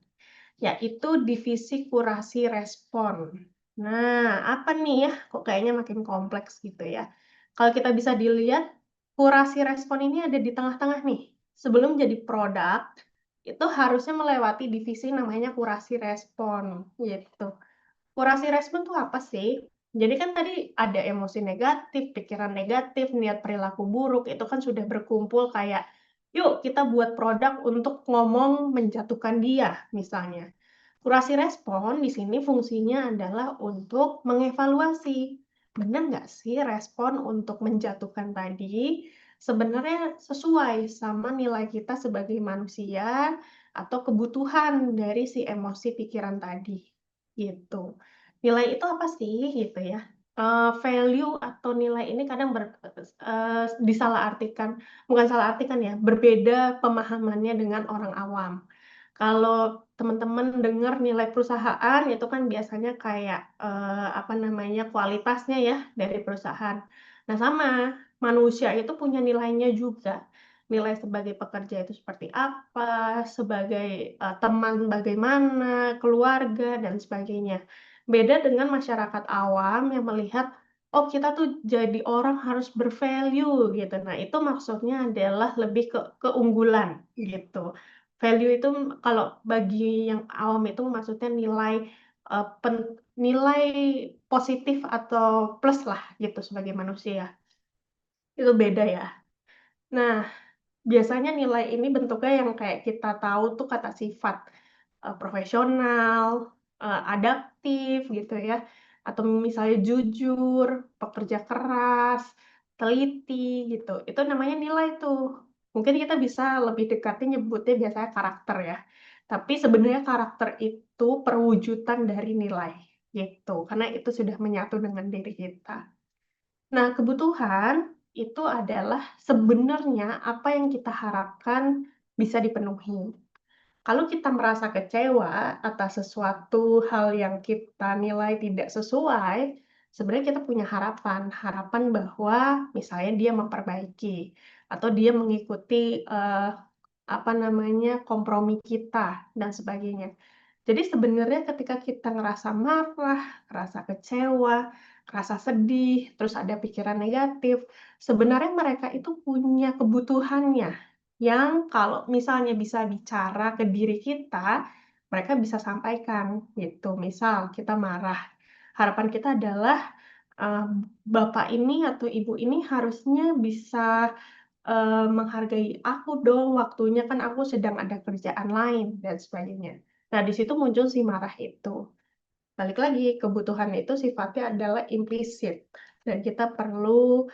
yaitu divisi kurasi respon. Nah, apa nih ya? Kok kayaknya makin kompleks gitu ya. Kalau kita bisa dilihat, kurasi respon ini ada di tengah-tengah nih. Sebelum jadi produk, itu harusnya melewati divisi namanya kurasi respon, gitu. Kurasi respon tuh apa sih? Jadi kan tadi ada emosi negatif, pikiran negatif, niat perilaku buruk, itu kan sudah berkumpul kayak, yuk kita buat produk untuk ngomong menjatuhkan dia, misalnya. Kurasi respon di sini fungsinya adalah untuk mengevaluasi. Benar nggak sih respon untuk menjatuhkan tadi sebenarnya sesuai sama nilai kita sebagai manusia atau kebutuhan dari si emosi pikiran tadi, gitu. Nilai itu apa sih gitu ya? Value atau nilai ini kadang disalahartikan, bukan salah artikan ya, berbeda pemahamannya dengan orang awam. Kalau teman-teman dengar nilai perusahaan itu kan biasanya kayak, apa namanya, kualitasnya ya dari perusahaan. Nah sama, manusia itu punya nilainya juga. Nilai sebagai pekerja itu seperti apa, sebagai, teman bagaimana, keluarga, dan sebagainya. Beda dengan masyarakat awam yang melihat, "Oh kita tuh jadi orang harus bervalue," gitu. Nah itu maksudnya adalah lebih ke keunggulan gitu. Value itu kalau bagi yang awam itu maksudnya nilai, nilai positif atau plus lah gitu sebagai manusia, itu beda ya. Nah, biasanya nilai ini bentuknya yang kayak kita tahu tuh kata sifat, profesional, adaptif gitu ya, atau misalnya jujur, pekerja keras, teliti gitu, itu namanya nilai tuh. Mungkin kita bisa lebih dekatnya nyebutnya biasanya karakter ya, tapi sebenarnya karakter itu perwujudan dari nilai, gitu, karena itu sudah menyatu dengan diri kita. Nah, kebutuhan itu adalah sebenarnya apa yang kita harapkan bisa dipenuhi. Kalau kita merasa kecewa atas sesuatu hal yang kita nilai tidak sesuai, sebenarnya kita punya harapan, harapan bahwa misalnya dia memperbaiki atau dia mengikuti apa namanya kompromi kita dan sebagainya. Jadi sebenarnya ketika kita ngerasa marah, ngerasa kecewa, ngerasa sedih, terus ada pikiran negatif, sebenarnya mereka itu punya kebutuhannya yang kalau misalnya bisa bicara ke diri kita, mereka bisa sampaikan gitu. Misal kita marah, harapan kita adalah eee, bapak ini atau ibu ini harusnya bisa menghargai aku dong, waktunya kan aku sedang ada kerjaan lain dan sebagainya. Nah, di situ muncul si marah itu. Balik lagi, kebutuhan itu sifatnya adalah implisit dan kita perlu,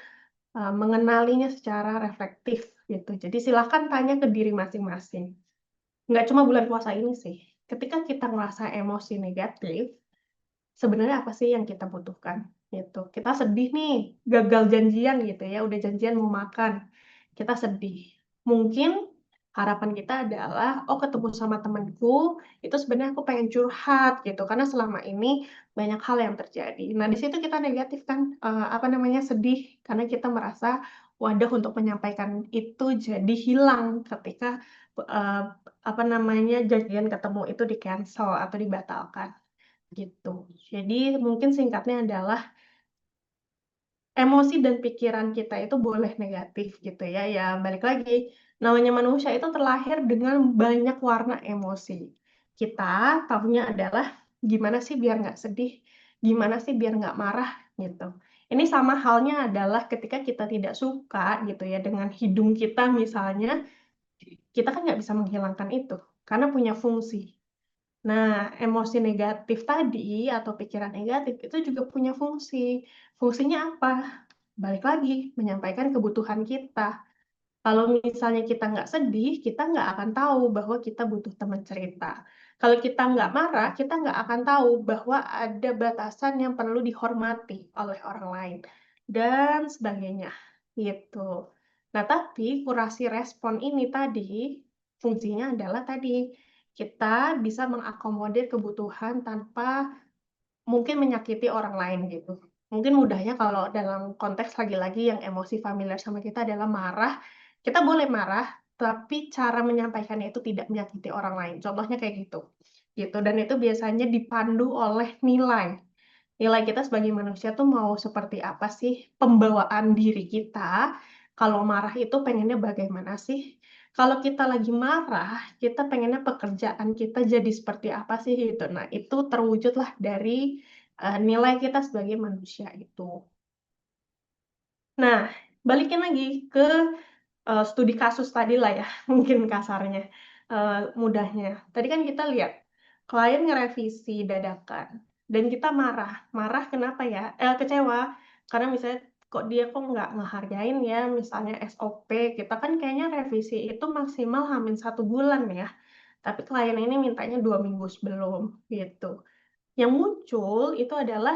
mengenalinya secara reflektif gitu. Jadi silakan tanya ke diri masing-masing. Nggak cuma bulan puasa ini sih, ketika kita ngerasa emosi negatif, sebenarnya apa sih yang kita butuhkan, gitu. Kita sedih nih, gagal janjian gitu ya, udah janjian mau makan, kita sedih. Mungkin harapan kita adalah, "Oh ketemu sama temenku, itu sebenarnya aku pengen curhat," gitu, karena selama ini banyak hal yang terjadi. Nah di situ kita negatif kan, apa namanya, sedih karena kita merasa wadah untuk menyampaikan itu jadi hilang ketika, eee, apa namanya, janjian ketemu itu di-cancel atau dibatalkan. Gitu. Jadi mungkin singkatnya adalah emosi dan pikiran kita itu boleh negatif gitu ya, ya balik lagi, namanya manusia itu terlahir dengan banyak warna emosi. Kita taunya adalah gimana sih biar nggak sedih, gimana sih biar nggak marah gitu. Ini sama halnya adalah ketika kita tidak suka gitu ya dengan hidung kita misalnya, kita kan nggak bisa menghilangkan itu, karena punya fungsi. Nah, emosi negatif tadi atau pikiran negatif itu juga punya fungsi. Fungsinya apa? Balik lagi, menyampaikan kebutuhan kita. Kalau misalnya kita nggak sedih, kita nggak akan tahu bahwa kita butuh teman cerita. Kalau kita nggak marah, kita nggak akan tahu bahwa ada batasan yang perlu dihormati oleh orang lain dan sebagainya, gitu. Nah, tapi kurasi respon ini tadi, fungsinya adalah tadi, kita bisa mengakomodir kebutuhan tanpa mungkin menyakiti orang lain gitu. Mungkin mudahnya kalau dalam konteks lagi-lagi yang emosi familiar sama kita adalah marah, kita boleh marah, tapi cara menyampaikannya itu tidak menyakiti orang lain. Contohnya kayak gitu. Gitu. Dan itu biasanya dipandu oleh nilai. Nilai kita sebagai manusia tuh mau seperti apa sih pembawaan diri kita. Kalau marah itu pengennya bagaimana sih? Kalau kita lagi marah, kita pengennya pekerjaan kita jadi seperti apa sih gitu. Nah, itu terwujudlah dari nilai kita sebagai manusia itu. Nah, balikin lagi ke studi kasus tadi lah ya, mungkin kasarnya, mudahnya. Tadi kan kita lihat, klien ngerevisi dadakan, dan kita marah. Marah kenapa ya? Kecewa, karena misalnya, kok dia kok nggak ngehargain ya, misalnya SOP, kita kan kayaknya revisi itu maksimal H-1 bulan ya, tapi klien ini mintanya 2 minggu sebelum, gitu. Yang muncul itu adalah,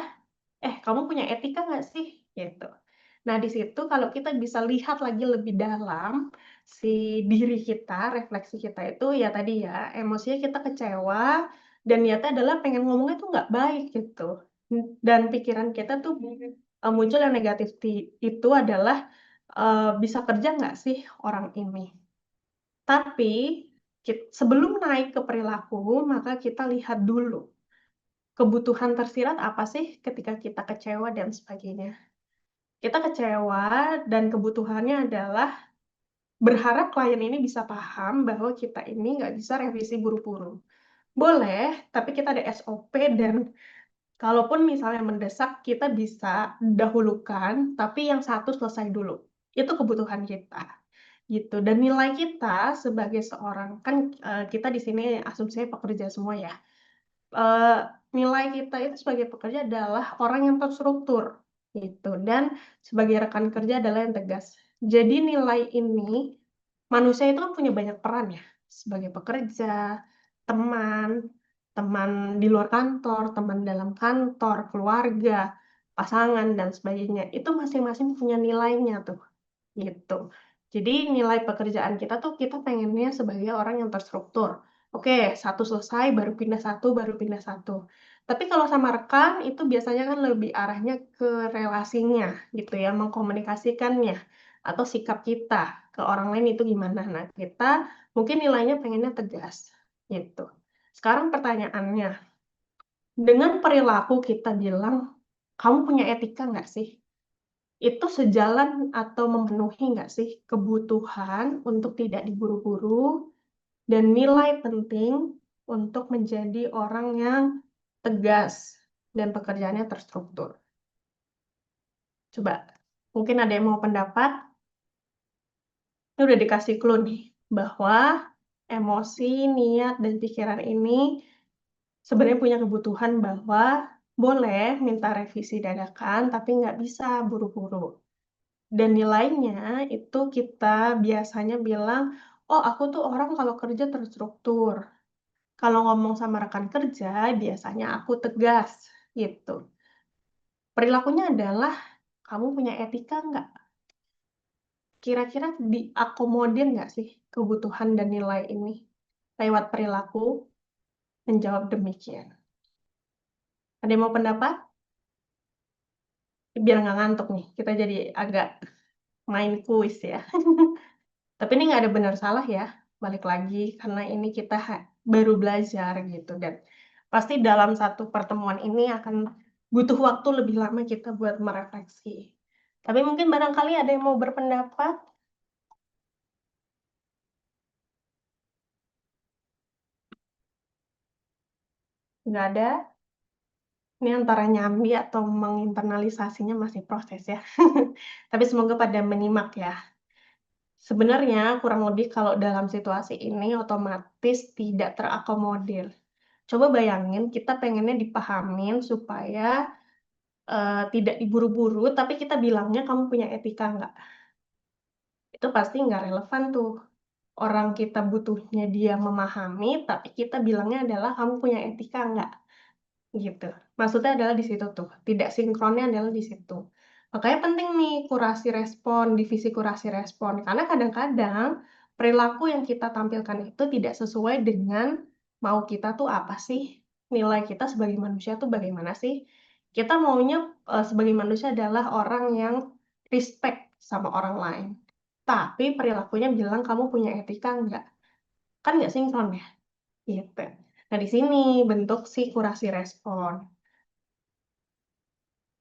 kamu punya etika nggak sih? Gitu. Nah, di situ kalau kita bisa lihat lagi lebih dalam, si diri kita, refleksi kita itu ya tadi ya, emosinya kita kecewa, dan niatnya adalah pengen ngomongnya tuh nggak baik gitu. Dan pikiran kita tuh muncul yang negatif itu adalah, bisa kerja nggak sih orang ini? Tapi, sebelum naik ke perilaku, maka kita lihat dulu, kebutuhan tersirat apa sih ketika kita kecewa dan sebagainya. Kita kecewa dan kebutuhannya adalah berharap klien ini bisa paham bahwa kita ini nggak bisa revisi buru-buru. Boleh, tapi kita ada SOP dan kalaupun misalnya mendesak, kita bisa dahulukan, tapi yang satu selesai dulu. Itu kebutuhan kita, gitu. Dan nilai kita sebagai seorang, kan kita di sini asumsinya pekerja semua ya. Eee, Nilai kita itu sebagai pekerja adalah orang yang terstruktur, gitu, dan sebagai rekan kerja adalah yang tegas. Jadi nilai ini, manusia itu kan punya banyak peran ya, sebagai pekerja, teman, teman di luar kantor, teman dalam kantor, keluarga, pasangan, dan sebagainya. Itu masing-masing punya nilainya tuh. Gitu. Jadi nilai pekerjaan kita tuh kita pengennya sebagai orang yang terstruktur. Oke, satu selesai baru pindah satu, baru pindah satu. Tapi kalau sama rekan itu biasanya kan lebih arahnya ke relasinya gitu ya, mengkomunikasikannya atau sikap kita ke orang lain itu gimana. Nah, kita mungkin nilainya pengennya tegas gitu. Sekarang pertanyaannya, dengan perilaku kita bilang, "Kamu punya etika nggak sih?" Itu sejalan atau memenuhi nggak sih kebutuhan untuk tidak diburu-buru dan nilai penting untuk menjadi orang yang tegas dan pekerjaannya terstruktur? Coba, mungkin ada yang mau pendapat? Ini udah dikasih clue nih, bahwa emosi, niat, dan pikiran ini sebenarnya punya kebutuhan bahwa boleh minta revisi dadakan, tapi nggak bisa buru-buru. Dan nilainya itu kita biasanya bilang, "Oh, aku tuh orang kalau kerja terstruktur. Kalau ngomong sama rekan kerja, biasanya aku tegas." Gitu. Perilakunya adalah, kamu punya etika nggak? Kira-kira diakomodir nggak sih kebutuhan dan nilai ini? Lewat perilaku, menjawab demikian. Ada yang mau pendapat? Biar nggak ngantuk nih, kita jadi agak main kuis ya. Tapi ini nggak ada benar salah ya, balik lagi karena ini kita baru belajar gitu, dan pasti dalam satu pertemuan ini akan butuh waktu lebih lama kita buat merefleksi. Tapi mungkin barangkali ada yang mau berpendapat? Nggak ada? Ini antara nyambi atau menginternalisasinya masih proses ya. Tapi semoga pada menyimak ya. Sebenarnya kurang lebih kalau dalam situasi ini otomatis tidak terakomodir. Coba bayangin kita pengennya dipahamin supaya tidak diburu-buru, tapi kita bilangnya, "Kamu punya etika nggak?" Itu pasti nggak relevan tuh. orang kita butuhnya dia memahami, tapi kita bilangnya adalah, "Kamu punya etika nggak?" Gitu. Maksudnya adalah di situ tuh, tidak sinkronnya adalah di situ. Makanya penting nih kurasi respon, divisi kurasi respon, karena kadang-kadang perilaku yang kita tampilkan itu tidak sesuai dengan mau kita tuh apa sih, nilai kita sebagai manusia tuh bagaimana sih. Kita maunya, sebagai manusia adalah orang yang respect sama orang lain, tapi perilakunya bilang, "Kamu punya etika nggak?" Kan nggak sinkron ya, gitu. Nah, di sini bentuk si kurasi respon.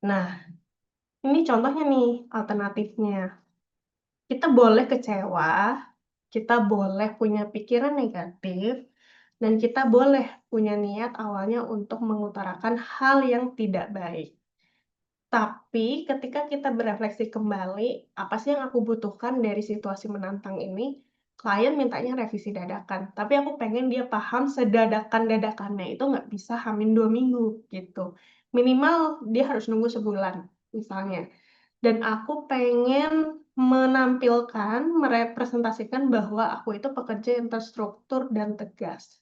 Nah, ini contohnya nih alternatifnya. Kita boleh kecewa, kita boleh punya pikiran negatif, dan kita boleh punya niat awalnya untuk mengutarakan hal yang tidak baik. Tapi ketika kita berefleksi kembali, apa sih yang aku butuhkan dari situasi menantang ini? Klien mintanya revisi dadakan, tapi aku pengen dia paham sedadakan-dadakannya itu nggak bisa hamin 2 minggu, gitu. Minimal dia harus nunggu sebulan, misalnya. Dan aku pengen menampilkan, merepresentasikan bahwa aku itu pekerja yang terstruktur dan tegas.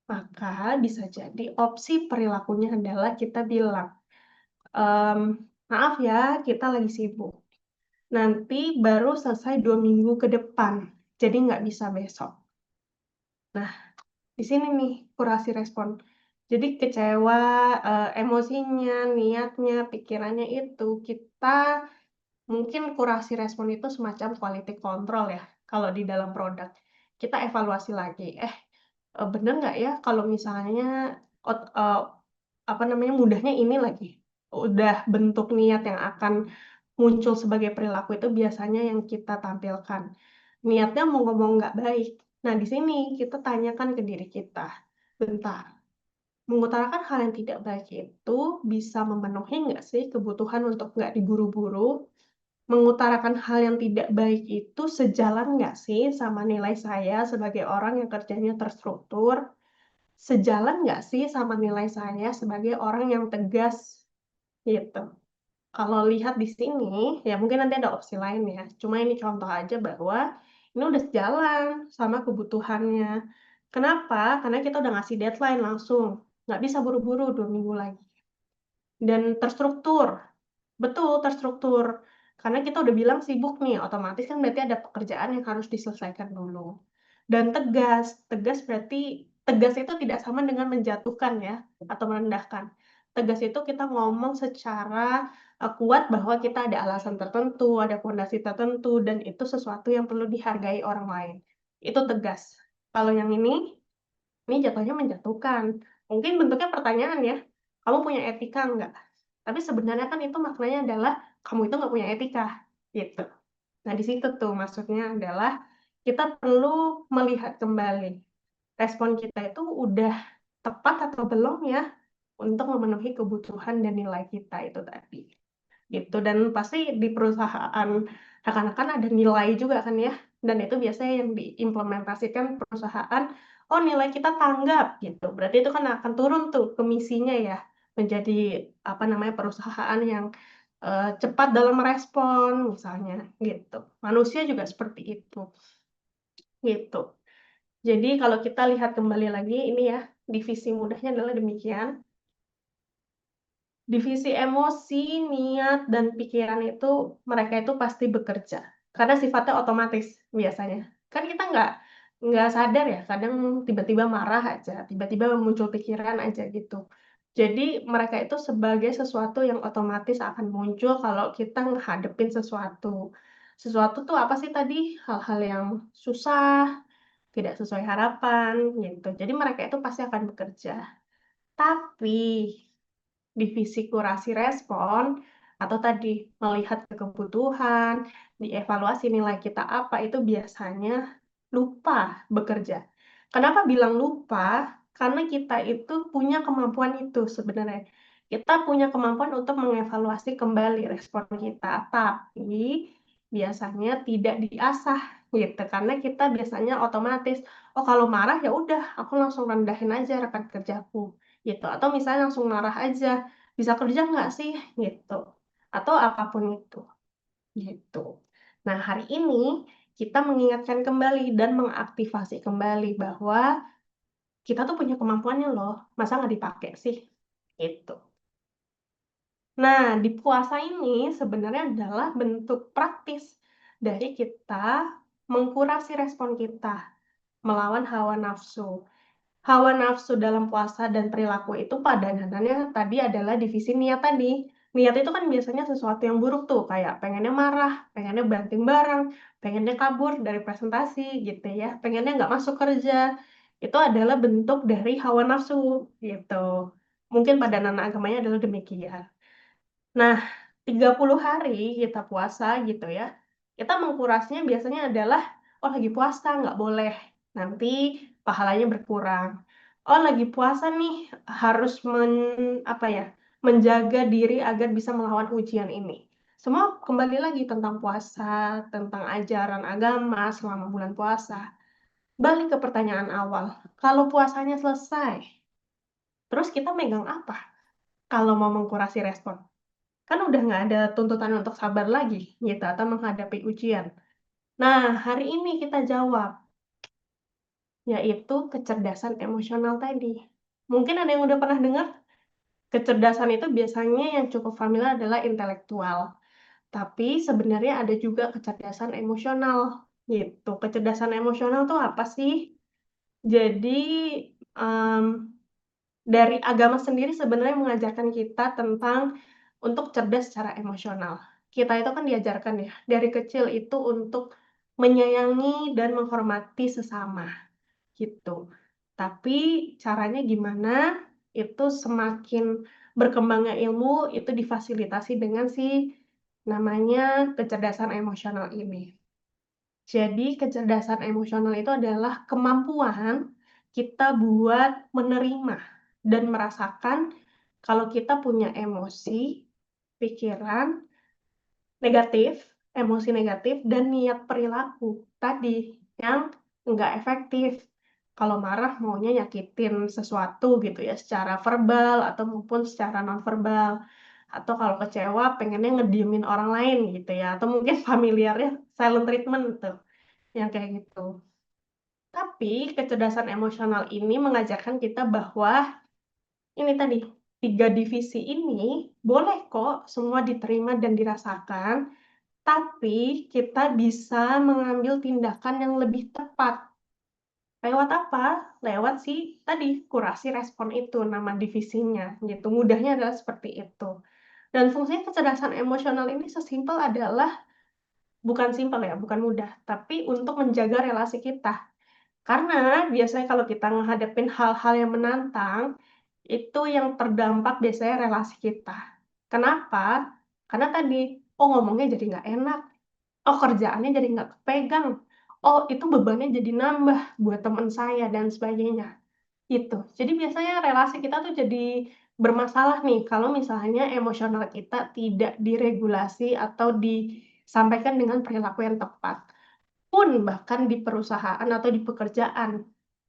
Maka bisa jadi opsi perilakunya adalah kita bilang, "Maaf ya, kita lagi sibuk. Nanti baru selesai 2 minggu ke depan, jadi nggak bisa besok." Nah, di sini nih kurasi respon. Jadi kecewa, emosinya, niatnya, pikirannya itu kita mungkin kurasi respon itu semacam quality control ya, kalau di dalam produk. Kita evaluasi lagi, bener nggak ya kalau misalnya ot eee, apa namanya, mudahnya ini lagi. Udah bentuk niat yang akan muncul sebagai perilaku itu biasanya yang kita tampilkan. Niatnya mau ngomong nggak baik. Nah, di sini kita tanyakan ke diri kita, "Bentar, mengutarakan hal yang tidak baik itu bisa memenuhi nggak sih kebutuhan untuk nggak diburu-buru? Mengutarakan hal yang tidak baik itu sejalan nggak sih sama nilai saya sebagai orang yang kerjanya terstruktur? Sejalan nggak sih sama nilai saya sebagai orang yang tegas?" Gitu. Kalau lihat di sini, ya mungkin nanti ada opsi lain ya, cuma ini contoh aja bahwa ini udah sejalan sama kebutuhannya. Kenapa? Karena kita udah ngasih deadline langsung, nggak bisa buru-buru 2 minggu lagi. Dan terstruktur. Betul, terstruktur. Karena kita udah bilang sibuk nih, otomatis kan berarti ada pekerjaan yang harus diselesaikan dulu. Dan tegas, tegas berarti tegas itu tidak sama dengan menjatuhkan ya, atau merendahkan. Tegas itu kita ngomong secara, kuat bahwa kita ada alasan tertentu, ada fondasi tertentu, dan itu sesuatu yang perlu dihargai orang lain. Itu tegas. Kalau yang ini jatuhnya menjatuhkan. Mungkin bentuknya pertanyaan ya, "Kamu punya etika nggak?" Tapi sebenarnya kan itu maknanya adalah, kamu itu nggak punya etika, gitu. Nah, di situ tuh maksudnya adalah, kita perlu melihat kembali, respon kita itu udah tepat atau belum ya, untuk memenuhi kebutuhan dan nilai kita itu tadi. Gitu, dan pasti di perusahaan rekan-rekan ada nilai juga kan ya, dan itu biasanya yang diimplementasikan perusahaan, "Oh, nilai kita tanggap," gitu. Berarti itu kan akan turun tuh komisinya ya, menjadi apa namanya, perusahaan yang, cepat dalam merespon misalnya, gitu. Manusia juga seperti itu, gitu. Jadi kalau kita lihat kembali lagi ini ya, divisi mudahnya adalah demikian. Divisi emosi, niat, dan pikiran itu, mereka itu pasti bekerja, karena sifatnya otomatis biasanya. Kan kita nggak sadar ya, kadang tiba-tiba marah aja, tiba-tiba muncul pikiran aja gitu. Jadi mereka itu sebagai sesuatu yang otomatis akan muncul kalau kita ngadepin sesuatu. Sesuatu tuh apa sih tadi? Hal-hal yang susah, tidak sesuai harapan, gitu. Jadi mereka itu pasti akan bekerja. Tapi divisi kurasi respon, atau tadi melihat ke kebutuhan, dievaluasi nilai kita apa, itu biasanya lupa bekerja. Kenapa bilang lupa? Karena kita itu punya kemampuan itu sebenarnya. Kita punya kemampuan untuk mengevaluasi kembali respon kita, tapi biasanya tidak diasah gitu, karena kita biasanya otomatis, "Oh, kalau marah ya udah aku langsung rendahin aja rekan kerjaku." Gitu, atau misalnya langsung marah aja, "Bisa kerja nggak sih?" Gitu, atau apapun itu, gitu. Nah, hari ini kita mengingatkan kembali dan mengaktifasi kembali bahwa kita tuh punya kemampuannya loh, masa nggak dipakai sih? Gitu. Nah, di puasa ini sebenarnya adalah bentuk praktis dari kita mengkurasi respon kita melawan hawa nafsu. Hawa nafsu dalam puasa dan perilaku itu padanannya tadi adalah divisi niat tadi. Niat itu kan biasanya sesuatu yang buruk tuh, kayak pengennya marah, pengennya banting barang, pengennya kabur dari presentasi gitu ya, pengennya nggak masuk kerja. Itu adalah bentuk dari hawa nafsu gitu. Mungkin padanan agamanya adalah demikian. Nah, 30 hari kita puasa gitu ya, kita mengkurasnya biasanya adalah, oh lagi puasa nggak boleh, nanti pahalanya berkurang. Oh lagi puasa nih harus apa ya, menjaga diri agar bisa melawan ujian ini. Semua kembali lagi tentang puasa, tentang ajaran agama selama bulan puasa. Balik ke pertanyaan awal, kalau puasanya selesai, terus kita megang apa kalau mau mengkurasi respon? Kan udah nggak ada tuntutan untuk sabar lagi gitu atau menghadapi ujian. Nah, hari ini kita jawab, yaitu kecerdasan emosional tadi. Mungkin ada yang udah pernah dengar? Kecerdasan itu biasanya yang cukup familiar adalah intelektual, tapi sebenarnya ada juga kecerdasan emosional gitu. Kecerdasan emosional tuh apa sih? Jadi, mmm dari agama sendiri sebenarnya mengajarkan kita tentang untuk cerdas secara emosional. Kita itu kan diajarkan ya, dari kecil itu untuk menyayangi dan menghormati sesama, gitu. Tapi caranya gimana, itu semakin berkembangnya ilmu, itu difasilitasi dengan namanya kecerdasan emosional ini. Jadi kecerdasan emosional itu adalah kemampuan kita buat menerima dan merasakan kalau kita punya emosi, pikiran negatif, emosi negatif, dan niat perilaku tadi yang nggak efektif. Kalau marah maunya nyakitin sesuatu gitu ya, secara verbal atau maupun secara nonverbal. Atau kalau kecewa pengennya ngediemin orang lain gitu ya, atau mungkin familiarnya silent treatment tuh, yang kayak gitu. Tapi kecerdasan emosional ini mengajarkan kita bahwa ini tadi, 3 divisi ini boleh kok semua diterima dan dirasakan, tapi kita bisa mengambil tindakan yang lebih tepat. Lewat apa? Lewat tadi, kurasi respon itu, nama divisinya gitu. Mudahnya adalah seperti itu. Dan fungsinya kecerdasan emosional ini sesimpel adalah bukan simpel ya, bukan mudah, tapi untuk menjaga relasi kita. Karena biasanya kalau kita ngadepin hal-hal yang menantang, itu yang terdampak biasanya relasi kita. Kenapa? Karena tadi, oh ngomongnya jadi nggak enak, oh kerjaannya jadi nggak kepegang, oh itu bebannya jadi nambah buat teman saya dan sebagainya. Gitu. Jadi biasanya relasi kita tuh jadi bermasalah nih kalau misalnya emosional kita tidak diregulasi atau disampaikan dengan perilaku yang tepat. Pun bahkan di perusahaan atau di pekerjaan,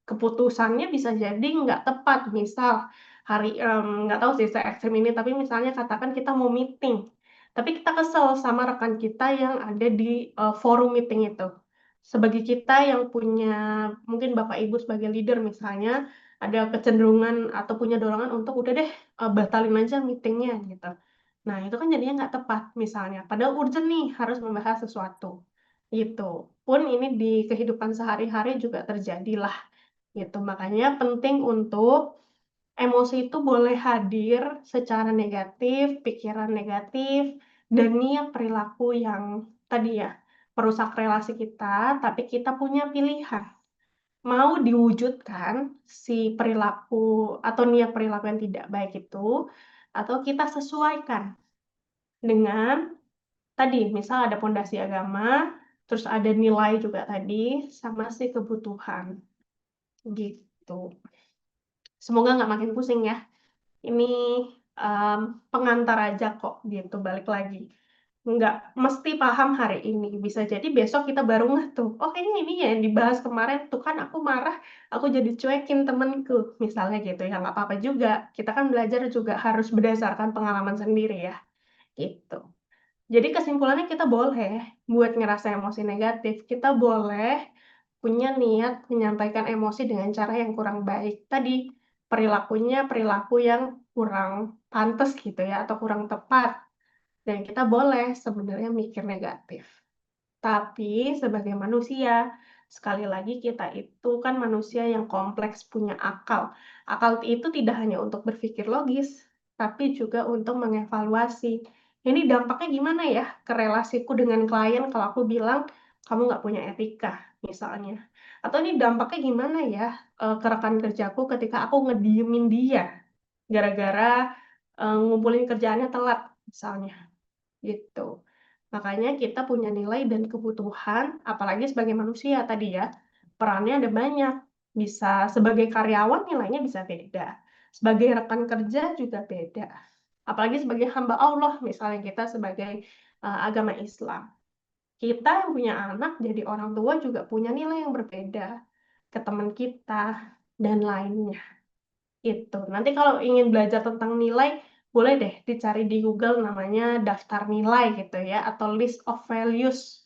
keputusannya bisa jadi nggak tepat. Misal nggak tahu sih se-ekstrem ini, tapi misalnya katakan kita mau meeting, tapi kita kesel sama rekan kita yang ada di, forum meeting itu. Sebagai kita yang punya mungkin Bapak Ibu sebagai leader misalnya, ada kecenderungan atau punya dorongan untuk, "Udah deh, batalin aja meeting-nya," gitu. Nah, itu kan jadinya nggak tepat misalnya, padahal urgent nih harus membahas sesuatu, gitu. Pun ini di kehidupan sehari-hari juga terjadilah, gitu. Makanya penting untuk emosi itu boleh hadir secara negatif, pikiran negatif, dan niat perilaku yang tadi ya, merusak relasi kita, tapi kita punya pilihan. Mau diwujudkan perilaku atau niat perilaku yang tidak baik itu, atau kita sesuaikan dengan tadi, misal ada pondasi agama, terus ada nilai juga tadi, sama kebutuhan, gitu. Semoga nggak makin pusing ya. Ini, pengantar aja kok gitu, balik lagi. Nggak mesti paham hari ini, bisa jadi besok kita baru ngeh tuh, "Oh kayaknya ini ya yang dibahas kemarin tuh kan aku marah, aku jadi cuekin temenku," misalnya gitu ya, nggak apa-apa juga. Kita kan belajar juga harus berdasarkan pengalaman sendiri ya, gitu. Jadi kesimpulannya kita boleh buat ngerasa emosi negatif, kita boleh punya niat menyampaikan emosi dengan cara yang kurang baik. Tadi, perilakunya perilaku yang kurang pantas gitu ya, atau kurang tepat. Dan kita boleh sebenarnya mikir negatif. Tapi sebagai manusia, sekali lagi kita itu kan manusia yang kompleks, punya akal. Akal itu tidak hanya untuk berpikir logis, tapi juga untuk mengevaluasi. Ini dampaknya gimana ya ke relasiku dengan klien kalau aku bilang, kamu nggak punya etika, misalnya. Atau ini dampaknya gimana ya ke rekan kerjaku ketika aku ngediemin dia, gara-gara ngumpulin kerjaannya telat, misalnya. Gitu. Makanya kita punya nilai dan kebutuhan, apalagi sebagai manusia tadi ya, perannya ada banyak. Bisa sebagai karyawan nilainya bisa beda, sebagai rekan kerja juga beda. Apalagi sebagai hamba Allah, misalnya kita sebagai agama Islam. Kita yang punya anak jadi orang tua juga punya nilai yang berbeda ke teman kita dan lainnya. Itu. Nanti kalau ingin belajar tentang nilai, boleh deh dicari di Google namanya daftar nilai gitu ya, atau list of values.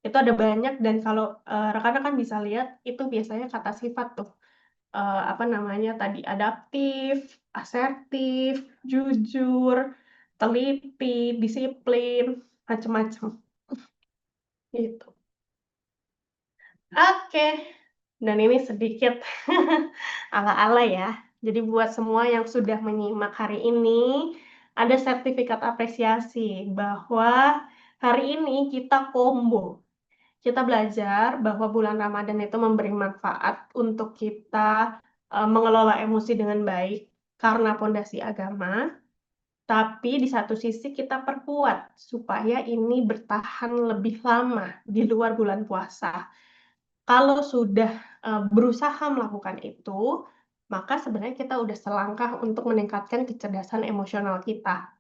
Itu ada banyak dan kalau rekan-rekan bisa lihat itu biasanya kata sifat tuh. Apa namanya tadi adaptif, asertif, jujur, teliti, disiplin, macam-macam. Gitu. Oke, dan ini sedikit ala-ala ya. Jadi buat semua yang sudah menyimak hari ini, ada sertifikat apresiasi bahwa hari ini kita combo. Kita belajar bahwa bulan Ramadan itu memberi manfaat untuk kita mengelola emosi dengan baik karena pondasi agama, tapi di satu sisi kita perkuat supaya ini bertahan lebih lama di luar bulan puasa. Kalau sudah berusaha melakukan itu, maka sebenarnya kita udah selangkah untuk meningkatkan kecerdasan emosional kita,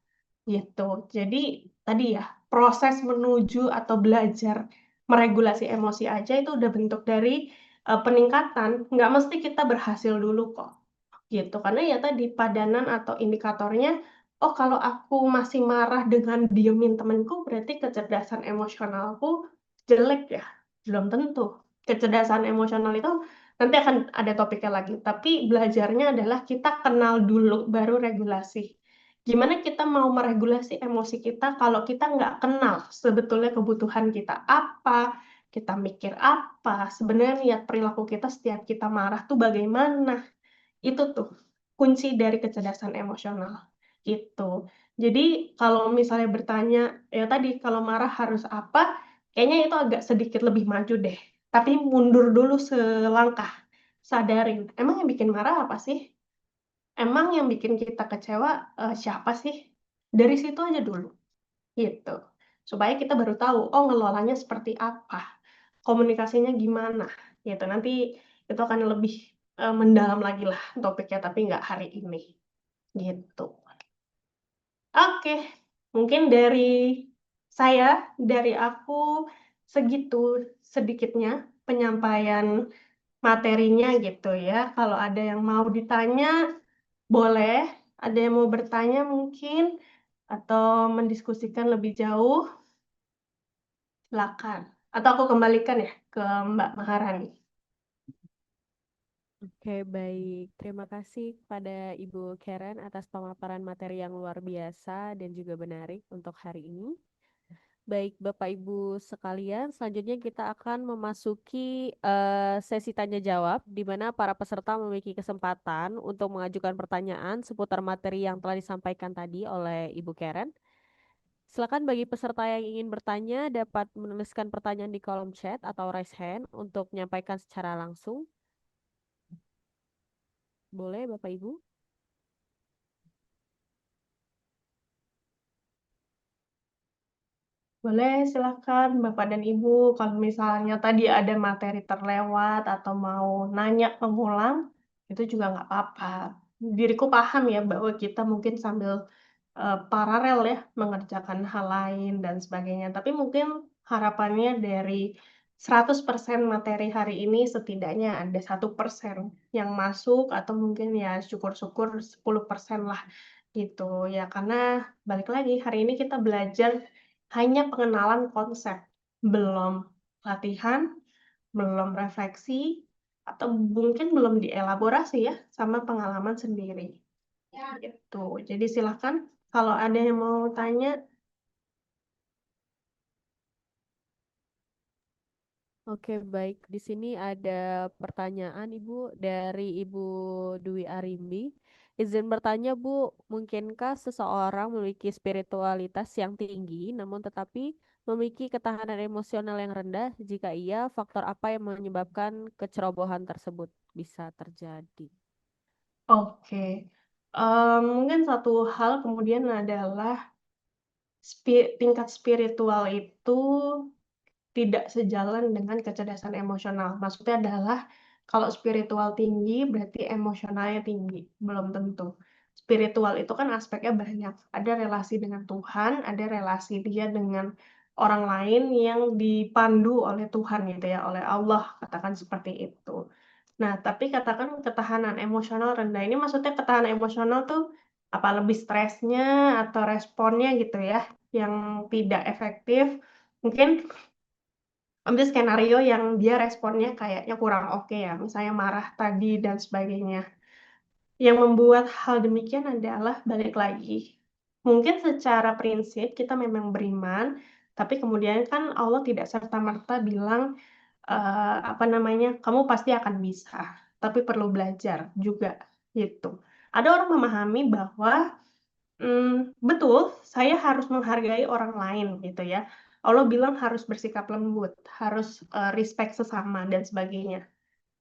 gitu. Jadi tadi ya, proses menuju atau belajar meregulasi emosi aja itu udah bentuk dari peningkatan, nggak mesti kita berhasil dulu kok, gitu. Karena ya tadi padanan atau indikatornya, oh kalau aku masih marah dengan diemin temenku berarti kecerdasan emosionalku jelek ya? Belum tentu. Kecerdasan emosional itu nanti akan ada topiknya lagi, tapi belajarnya adalah kita kenal dulu baru regulasi. Gimana kita mau meregulasi emosi kita kalau kita nggak kenal sebetulnya kebutuhan kita apa, kita mikir apa, sebenarnya niat perilaku kita setiap kita marah tuh bagaimana. Itu tuh kunci dari kecerdasan emosional, gitu. Jadi kalau misalnya bertanya, ya tadi kalau marah harus apa, kayaknya itu agak sedikit lebih maju deh. Tapi mundur dulu selangkah, sadarin, emang yang bikin marah apa sih? Emang yang bikin kita kecewa siapa sih? Dari situ aja dulu, gitu. Supaya kita baru tahu, oh ngelolanya seperti apa, komunikasinya gimana, gitu. Nanti itu akan lebih mendalam lagi lah topiknya, tapi nggak hari ini, gitu. Oke, mungkin dari saya, dari aku segitu sedikitnya penyampaian materinya gitu ya. Kalau ada yang mau ditanya, boleh. Ada yang mau bertanya mungkin, atau mendiskusikan lebih jauh, silakan. Atau aku kembalikan ya ke Mbak Maharani. Oke, baik. Terima kasih kepada Ibu Karen atas pemaparan materi yang luar biasa dan juga menarik untuk hari ini. Baik, Bapak Ibu sekalian, selanjutnya kita akan memasuki sesi tanya jawab, di mana para peserta memiliki kesempatan untuk mengajukan pertanyaan seputar materi yang telah disampaikan tadi oleh Ibu Karen. Silakan bagi peserta yang ingin bertanya dapat menuliskan pertanyaan di kolom chat atau raise hand untuk menyampaikan secara langsung. Boleh, Bapak Ibu? Boleh, silakan Bapak dan Ibu. Kalau misalnya tadi ada materi terlewat atau mau nanya pengulang, itu juga nggak apa-apa. Diriku paham ya bahwa kita mungkin sambil paralel ya mengerjakan hal lain dan sebagainya. Tapi mungkin harapannya dari 100% materi hari ini setidaknya ada 1% yang masuk atau mungkin ya syukur-syukur 10% lah gitu ya. Karena balik lagi hari ini kita belajar hanya pengenalan konsep, belum latihan, belum refleksi, atau mungkin belum dielaborasi ya sama pengalaman sendiri. Gitu. Jadi silakan kalau ada yang mau tanya. Oke, baik. Di sini ada pertanyaan Ibu dari Ibu Dwi Arimbi. Izin bertanya, Bu, mungkinkah seseorang memiliki spiritualitas yang tinggi, namun tetapi memiliki ketahanan emosional yang rendah? Jika iya, faktor apa yang menyebabkan kecerobohan tersebut bisa terjadi? Oke. Mungkin satu hal kemudian adalah tingkat spiritual itu tidak sejalan dengan kecerdasan emosional. Maksudnya adalah kalau spiritual tinggi berarti emosionalnya tinggi, belum tentu. Spiritual itu kan aspeknya banyak. Ada relasi dengan Tuhan, ada relasi dia dengan orang lain yang dipandu oleh Tuhan gitu ya, oleh Allah, katakan seperti itu. Nah, tapi katakan ketahanan emosional rendah ini maksudnya ketahanan emosional tuh apa lebih stresnya atau responnya gitu ya, yang tidak efektif. Mungkin ambil skenario yang dia responnya kayaknya kurang oke ya, misalnya marah tadi dan sebagainya. Yang membuat hal demikian adalah balik lagi, mungkin secara prinsip kita memang beriman, tapi kemudian kan Allah tidak serta-merta bilang, apa namanya, "Kamu pasti akan bisa," tapi perlu belajar juga, gitu. Ada orang memahami bahwa betul, saya harus menghargai orang lain gitu ya. Allah bilang harus bersikap lembut, harus, respect sesama dan sebagainya.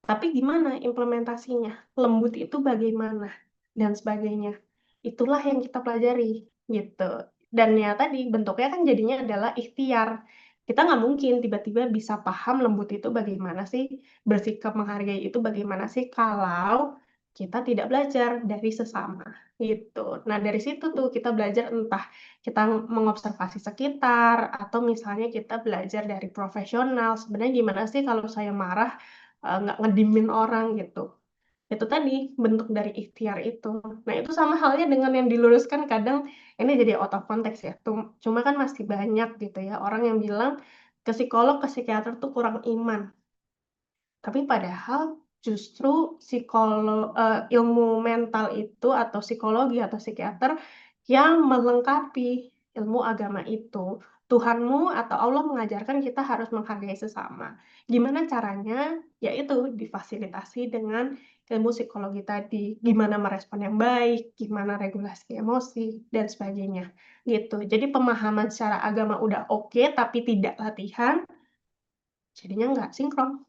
Tapi gimana implementasinya? Lembut itu bagaimana? Dan sebagainya. Itulah yang kita pelajari, gitu. Dan ya tadi, bentuknya kan jadinya adalah ikhtiar. Kita nggak mungkin tiba-tiba bisa paham lembut itu bagaimana sih, bersikap menghargai itu bagaimana sih, kalau kita tidak belajar dari sesama, gitu. Nah, dari situ tuh kita belajar entah kita mengobservasi sekitar, atau misalnya kita belajar dari profesional, sebenarnya gimana sih kalau saya marah, nggak ngediemin orang gitu. Itu tadi, bentuk dari ikhtiar itu. Nah, itu sama halnya dengan yang diluruskan kadang ini jadi out of context ya, cuma kan masih banyak gitu ya orang yang bilang ke psikolog, ke psikiater tuh kurang iman. Tapi padahal justru ilmu mental itu atau psikologi atau psikiater yang melengkapi ilmu agama itu. Tuhanmu atau Allah mengajarkan kita harus menghargai sesama. Gimana caranya? Yaitu difasilitasi dengan ilmu psikologi tadi. Gimana merespon yang baik, gimana regulasi emosi, dan sebagainya. Gitu. Jadi pemahaman secara agama udah oke, tapi tidak latihan, jadinya nggak sinkron.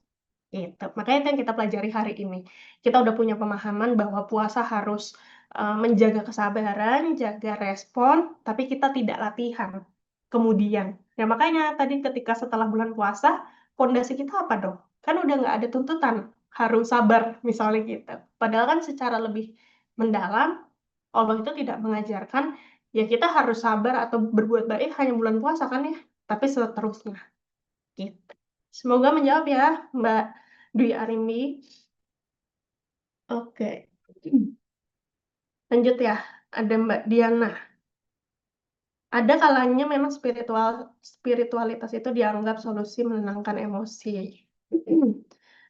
Gitu, makanya itu yang kita pelajari hari ini. Kita udah punya pemahaman bahwa puasa harus, menjaga kesabaran, jaga respon, tapi kita tidak latihan. Kemudian, ya makanya tadi ketika setelah bulan puasa, pondasi kita apa dong? Kan udah nggak ada tuntutan, harus sabar misalnya gitu. Padahal kan secara lebih mendalam, Allah itu tidak mengajarkan, ya kita harus sabar atau berbuat baik hanya bulan puasa kan ya, tapi seterusnya. Gitu. Semoga menjawab ya, Mbak Dwi Arimbi. Oke. Lanjut ya, ada Mbak Diana. Ada kalanya memang spiritualitas itu dianggap solusi menenangkan emosi.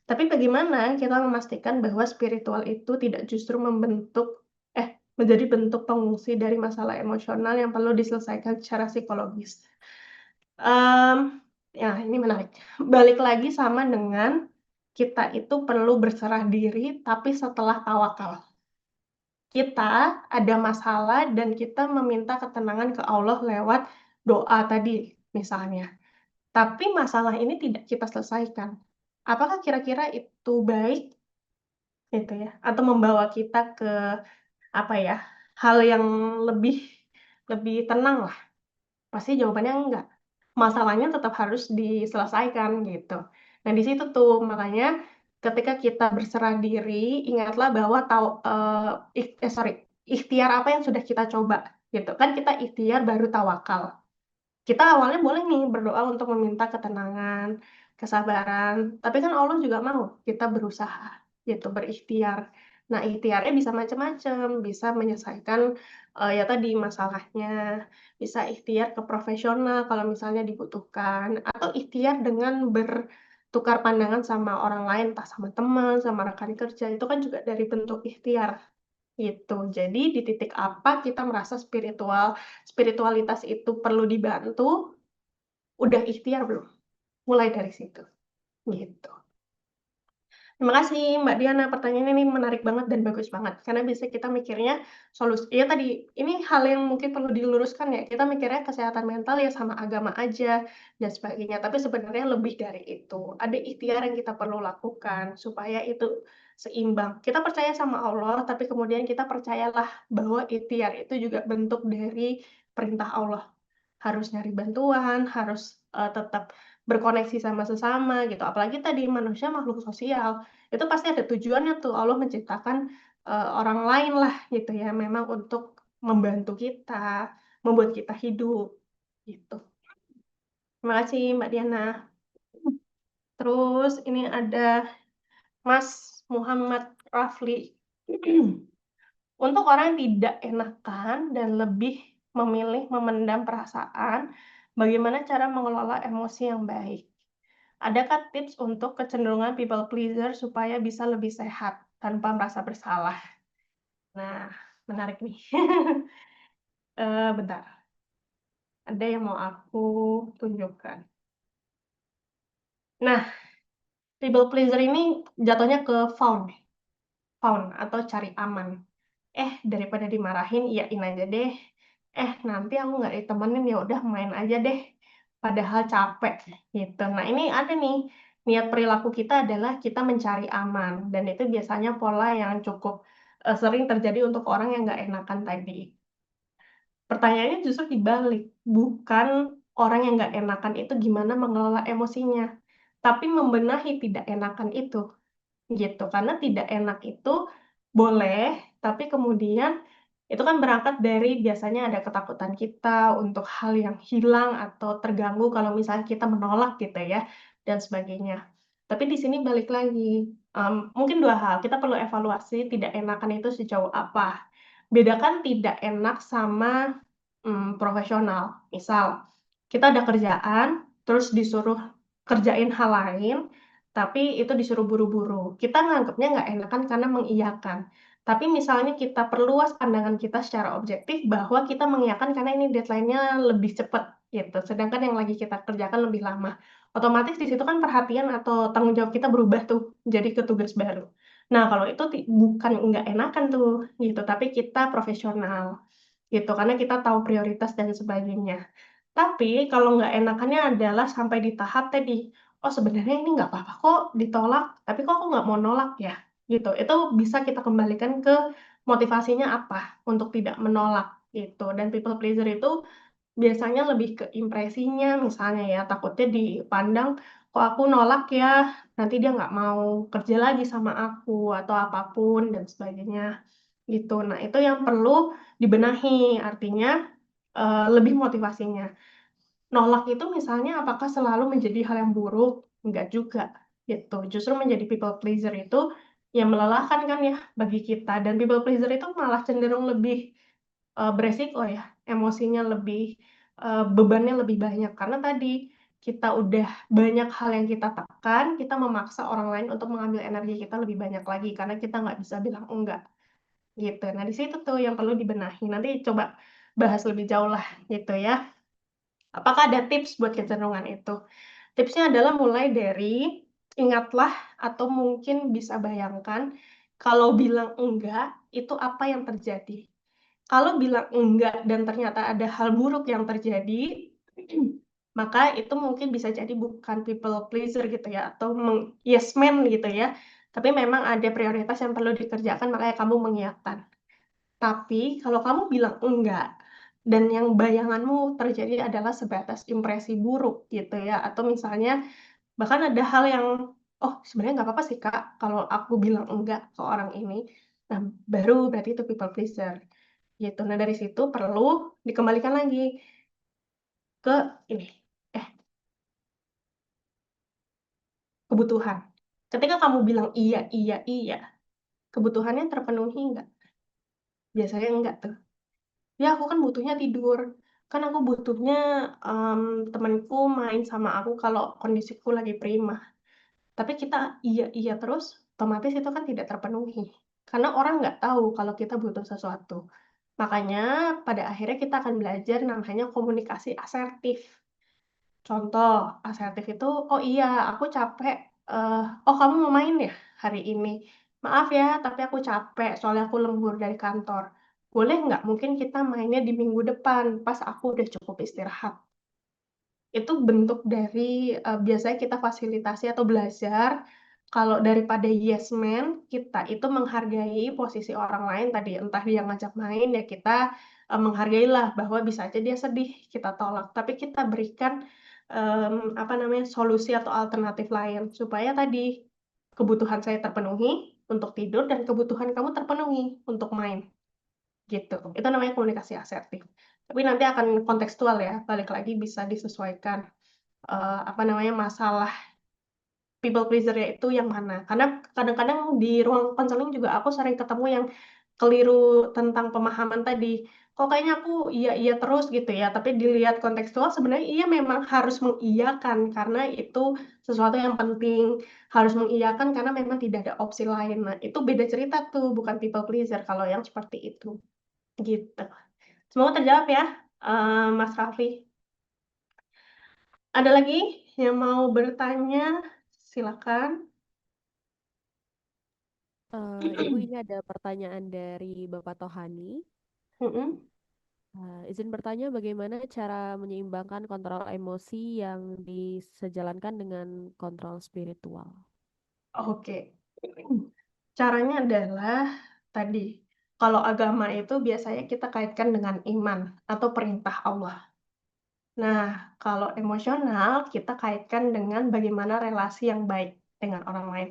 Tapi bagaimana kita memastikan bahwa spiritual itu tidak justru menjadi bentuk pengungsi dari masalah emosional yang perlu diselesaikan secara psikologis? Mmm, ya ini menarik. Balik lagi sama dengan kita itu perlu berserah diri, tapi setelah tawakal. Kita ada masalah dan kita meminta ketenangan ke Allah lewat doa tadi misalnya. Tapi masalah ini tidak kita selesaikan. Apakah kira-kira itu baik gitu ya? Atau membawa kita ke apa ya, hal yang lebih lebih tenang lah? Pasti jawabannya enggak. Masalahnya tetap harus diselesaikan gitu. Nah, di situ tuh makanya ketika kita berserah diri, ingatlah bahwa ikhtiar apa yang sudah kita coba gitu. Kan kita ikhtiar baru tawakal. Kita awalnya boleh nih berdoa untuk meminta ketenangan, kesabaran, tapi kan Allah juga mau kita berusaha gitu, berikhtiar. Nah, ikhtiarnya bisa macam-macam, bisa menyelesaikan, ya tadi masalahnya, bisa ikhtiar ke profesional kalau misalnya dibutuhkan, atau ikhtiar dengan bertukar pandangan sama orang lain, entah sama teman, sama rekan kerja, itu kan juga dari bentuk ikhtiar, gitu. Jadi di titik apa kita merasa spiritualitas itu perlu dibantu, udah ikhtiar belum? Mulai dari situ, gitu. Terima kasih Mbak Diana, pertanyaannya ini menarik banget dan bagus banget. Karena biasanya kita mikirnya solusi ya tadi, ini hal yang mungkin perlu diluruskan ya, kita mikirnya kesehatan mental ya sama agama aja dan sebagainya, tapi sebenarnya lebih dari itu. Ada ikhtiar yang kita perlu lakukan supaya itu seimbang. Kita percaya sama Allah, tapi kemudian kita percayalah bahwa ikhtiar itu juga bentuk dari perintah Allah. Harus nyari bantuan, harus, tetap berkoneksi sama sesama gitu, apalagi tadi manusia makhluk sosial, itu pasti ada tujuannya tuh Allah menciptakan, orang lain lah gitu ya, memang untuk membantu kita, membuat kita hidup, gitu. Terima kasih Mbak Diana. Terus ini ada Mas Muhammad Rafli. Untuk orang yang tidak enakan dan lebih memilih memendam perasaan, bagaimana cara mengelola emosi yang baik? Adakah tips untuk kecenderungan people pleaser supaya bisa lebih sehat tanpa merasa bersalah? Nah, menarik nih. Bentar, ada yang mau aku tunjukkan. Nah, people pleaser ini jatuhnya ke faun atau cari aman. Daripada dimarahin, iyain aja deh. Nanti aku nggak ditemenin, ya udah main aja deh. Padahal capek, gitu. Nah, ini ada nih, niat perilaku kita adalah kita mencari aman, dan itu biasanya pola yang cukup sering terjadi untuk orang yang nggak enakan tadi. Pertanyaannya justru dibalik, bukan orang yang nggak enakan itu gimana mengelola emosinya, tapi membenahi tidak enakan itu. Gitu, karena tidak enak itu boleh, tapi kemudian itu kan berangkat dari biasanya ada ketakutan kita untuk hal yang hilang atau terganggu kalau misalnya kita menolak gitu ya, dan sebagainya. Tapi di sini balik lagi, mungkin 2 hal, kita perlu evaluasi tidak enakan itu sejauh apa. Bedakan tidak enak sama, profesional. Misal, kita ada kerjaan, terus disuruh kerjain hal lain, tapi itu disuruh buru-buru. Kita nganggepnya nggak enakan karena mengiyakan. Tapi misalnya kita perluas pandangan kita secara objektif bahwa kita mengiyakan karena ini deadline-nya lebih cepat gitu, sedangkan yang lagi kita kerjakan lebih lama. Otomatis di situ kan perhatian atau tanggung jawab kita berubah tuh, jadi ke tugas baru. Nah, kalau itu bukan nggak enakan tuh, gitu, tapi kita profesional, gitu, karena kita tahu prioritas dan sebagainya. Tapi kalau nggak enakannya adalah sampai di tahap tadi, "Oh sebenarnya ini nggak apa-apa kok ditolak, tapi kok aku nggak mau nolak ya?" Gitu. Itu bisa kita kembalikan ke motivasinya apa untuk tidak menolak, gitu. Dan people pleaser itu biasanya lebih ke impresinya misalnya ya, takutnya dipandang, "Kok aku nolak ya, nanti dia nggak mau kerja lagi sama aku," atau apapun dan sebagainya, gitu. Nah itu yang perlu dibenahi, artinya, lebih motivasinya. Nolak itu misalnya apakah selalu menjadi hal yang buruk? Enggak juga, gitu. Justru menjadi people pleaser itu, ya melelahkan kan ya bagi kita, dan people pleaser itu malah cenderung lebih, beresiko ya, emosinya lebih, bebannya lebih banyak. Karena tadi, kita udah banyak hal yang kita tekan, kita memaksa orang lain untuk mengambil energi kita lebih banyak lagi, karena kita nggak bisa bilang enggak, gitu. Nah di situ tuh yang perlu dibenahi, nanti coba bahas lebih jauh lah, gitu ya. Apakah ada tips buat kecenderungan itu? Tipsnya adalah mulai dari ingatlah atau mungkin bisa bayangkan kalau bilang enggak, itu apa yang terjadi. Kalau bilang enggak dan ternyata ada hal buruk yang terjadi, maka itu mungkin bisa jadi bukan people pleaser gitu ya, atau yes man gitu ya. Tapi memang ada prioritas yang perlu dikerjakan, makanya kamu mengiyakan. Tapi kalau kamu bilang enggak, dan yang bayanganmu terjadi adalah sebatas impresi buruk gitu ya, atau misalnya bahkan ada hal yang, "Oh sebenarnya nggak apa-apa sih Kak, kalau aku bilang enggak ke orang ini." Nah baru berarti itu people pleaser, gitu. Nah dari situ perlu dikembalikan lagi ke ini, eh kebutuhan. Ketika kamu bilang iya iya iya, kebutuhannya terpenuhi nggak? Biasanya enggak tuh. Ya aku kan butuhnya tidur, kan aku butuhnya temenku main sama aku kalau kondisiku lagi prima. Tapi kita iya terus, otomatis itu kan tidak terpenuhi. Karena orang nggak tahu kalau kita butuh sesuatu. Makanya pada akhirnya kita akan belajar namanya komunikasi asertif. Contoh, asertif itu, "Oh iya, aku capek, oh kamu mau main ya hari ini? Maaf ya, tapi aku capek, soalnya aku lembur dari kantor. Boleh nggak mungkin kita mainnya di minggu depan, pas aku udah cukup istirahat?" Itu bentuk dari, biasanya kita fasilitasi atau belajar, kalau daripada yes man, kita itu menghargai posisi orang lain tadi, entah dia ngajak main, ya kita, menghargailah bahwa bisa aja dia sedih, kita tolak. Tapi kita berikan, apa namanya, solusi atau alternatif lain, supaya tadi, kebutuhan saya terpenuhi untuk tidur dan kebutuhan kamu terpenuhi untuk main, gitu. Itu namanya komunikasi asertif. Tapi nanti akan kontekstual ya, balik lagi bisa disesuaikan. Apa namanya, masalah people pleaser-nya itu yang mana. Karena kadang-kadang di ruang konseling juga aku sering ketemu yang keliru tentang pemahaman tadi. Kok kayaknya aku iya terus gitu ya, tapi dilihat kontekstual sebenarnya iya memang harus mengiyakan karena itu sesuatu yang penting, harus mengiyakan karena memang tidak ada opsi lain. Nah, itu beda cerita tuh, bukan people pleaser kalau yang seperti itu, gitu. Semoga terjawab ya, Mas Raffi. Ada lagi yang mau bertanya? Silakan. Ibu, ini ada pertanyaan dari Bapak Tohani. Mhm. Izin bertanya bagaimana cara menyeimbangkan kontrol emosi yang disejalankan dengan kontrol spiritual? Oke. Caranya adalah tadi, kalau agama itu biasanya kita kaitkan dengan iman atau perintah Allah. Nah, kalau emosional kita kaitkan dengan bagaimana relasi yang baik dengan orang lain.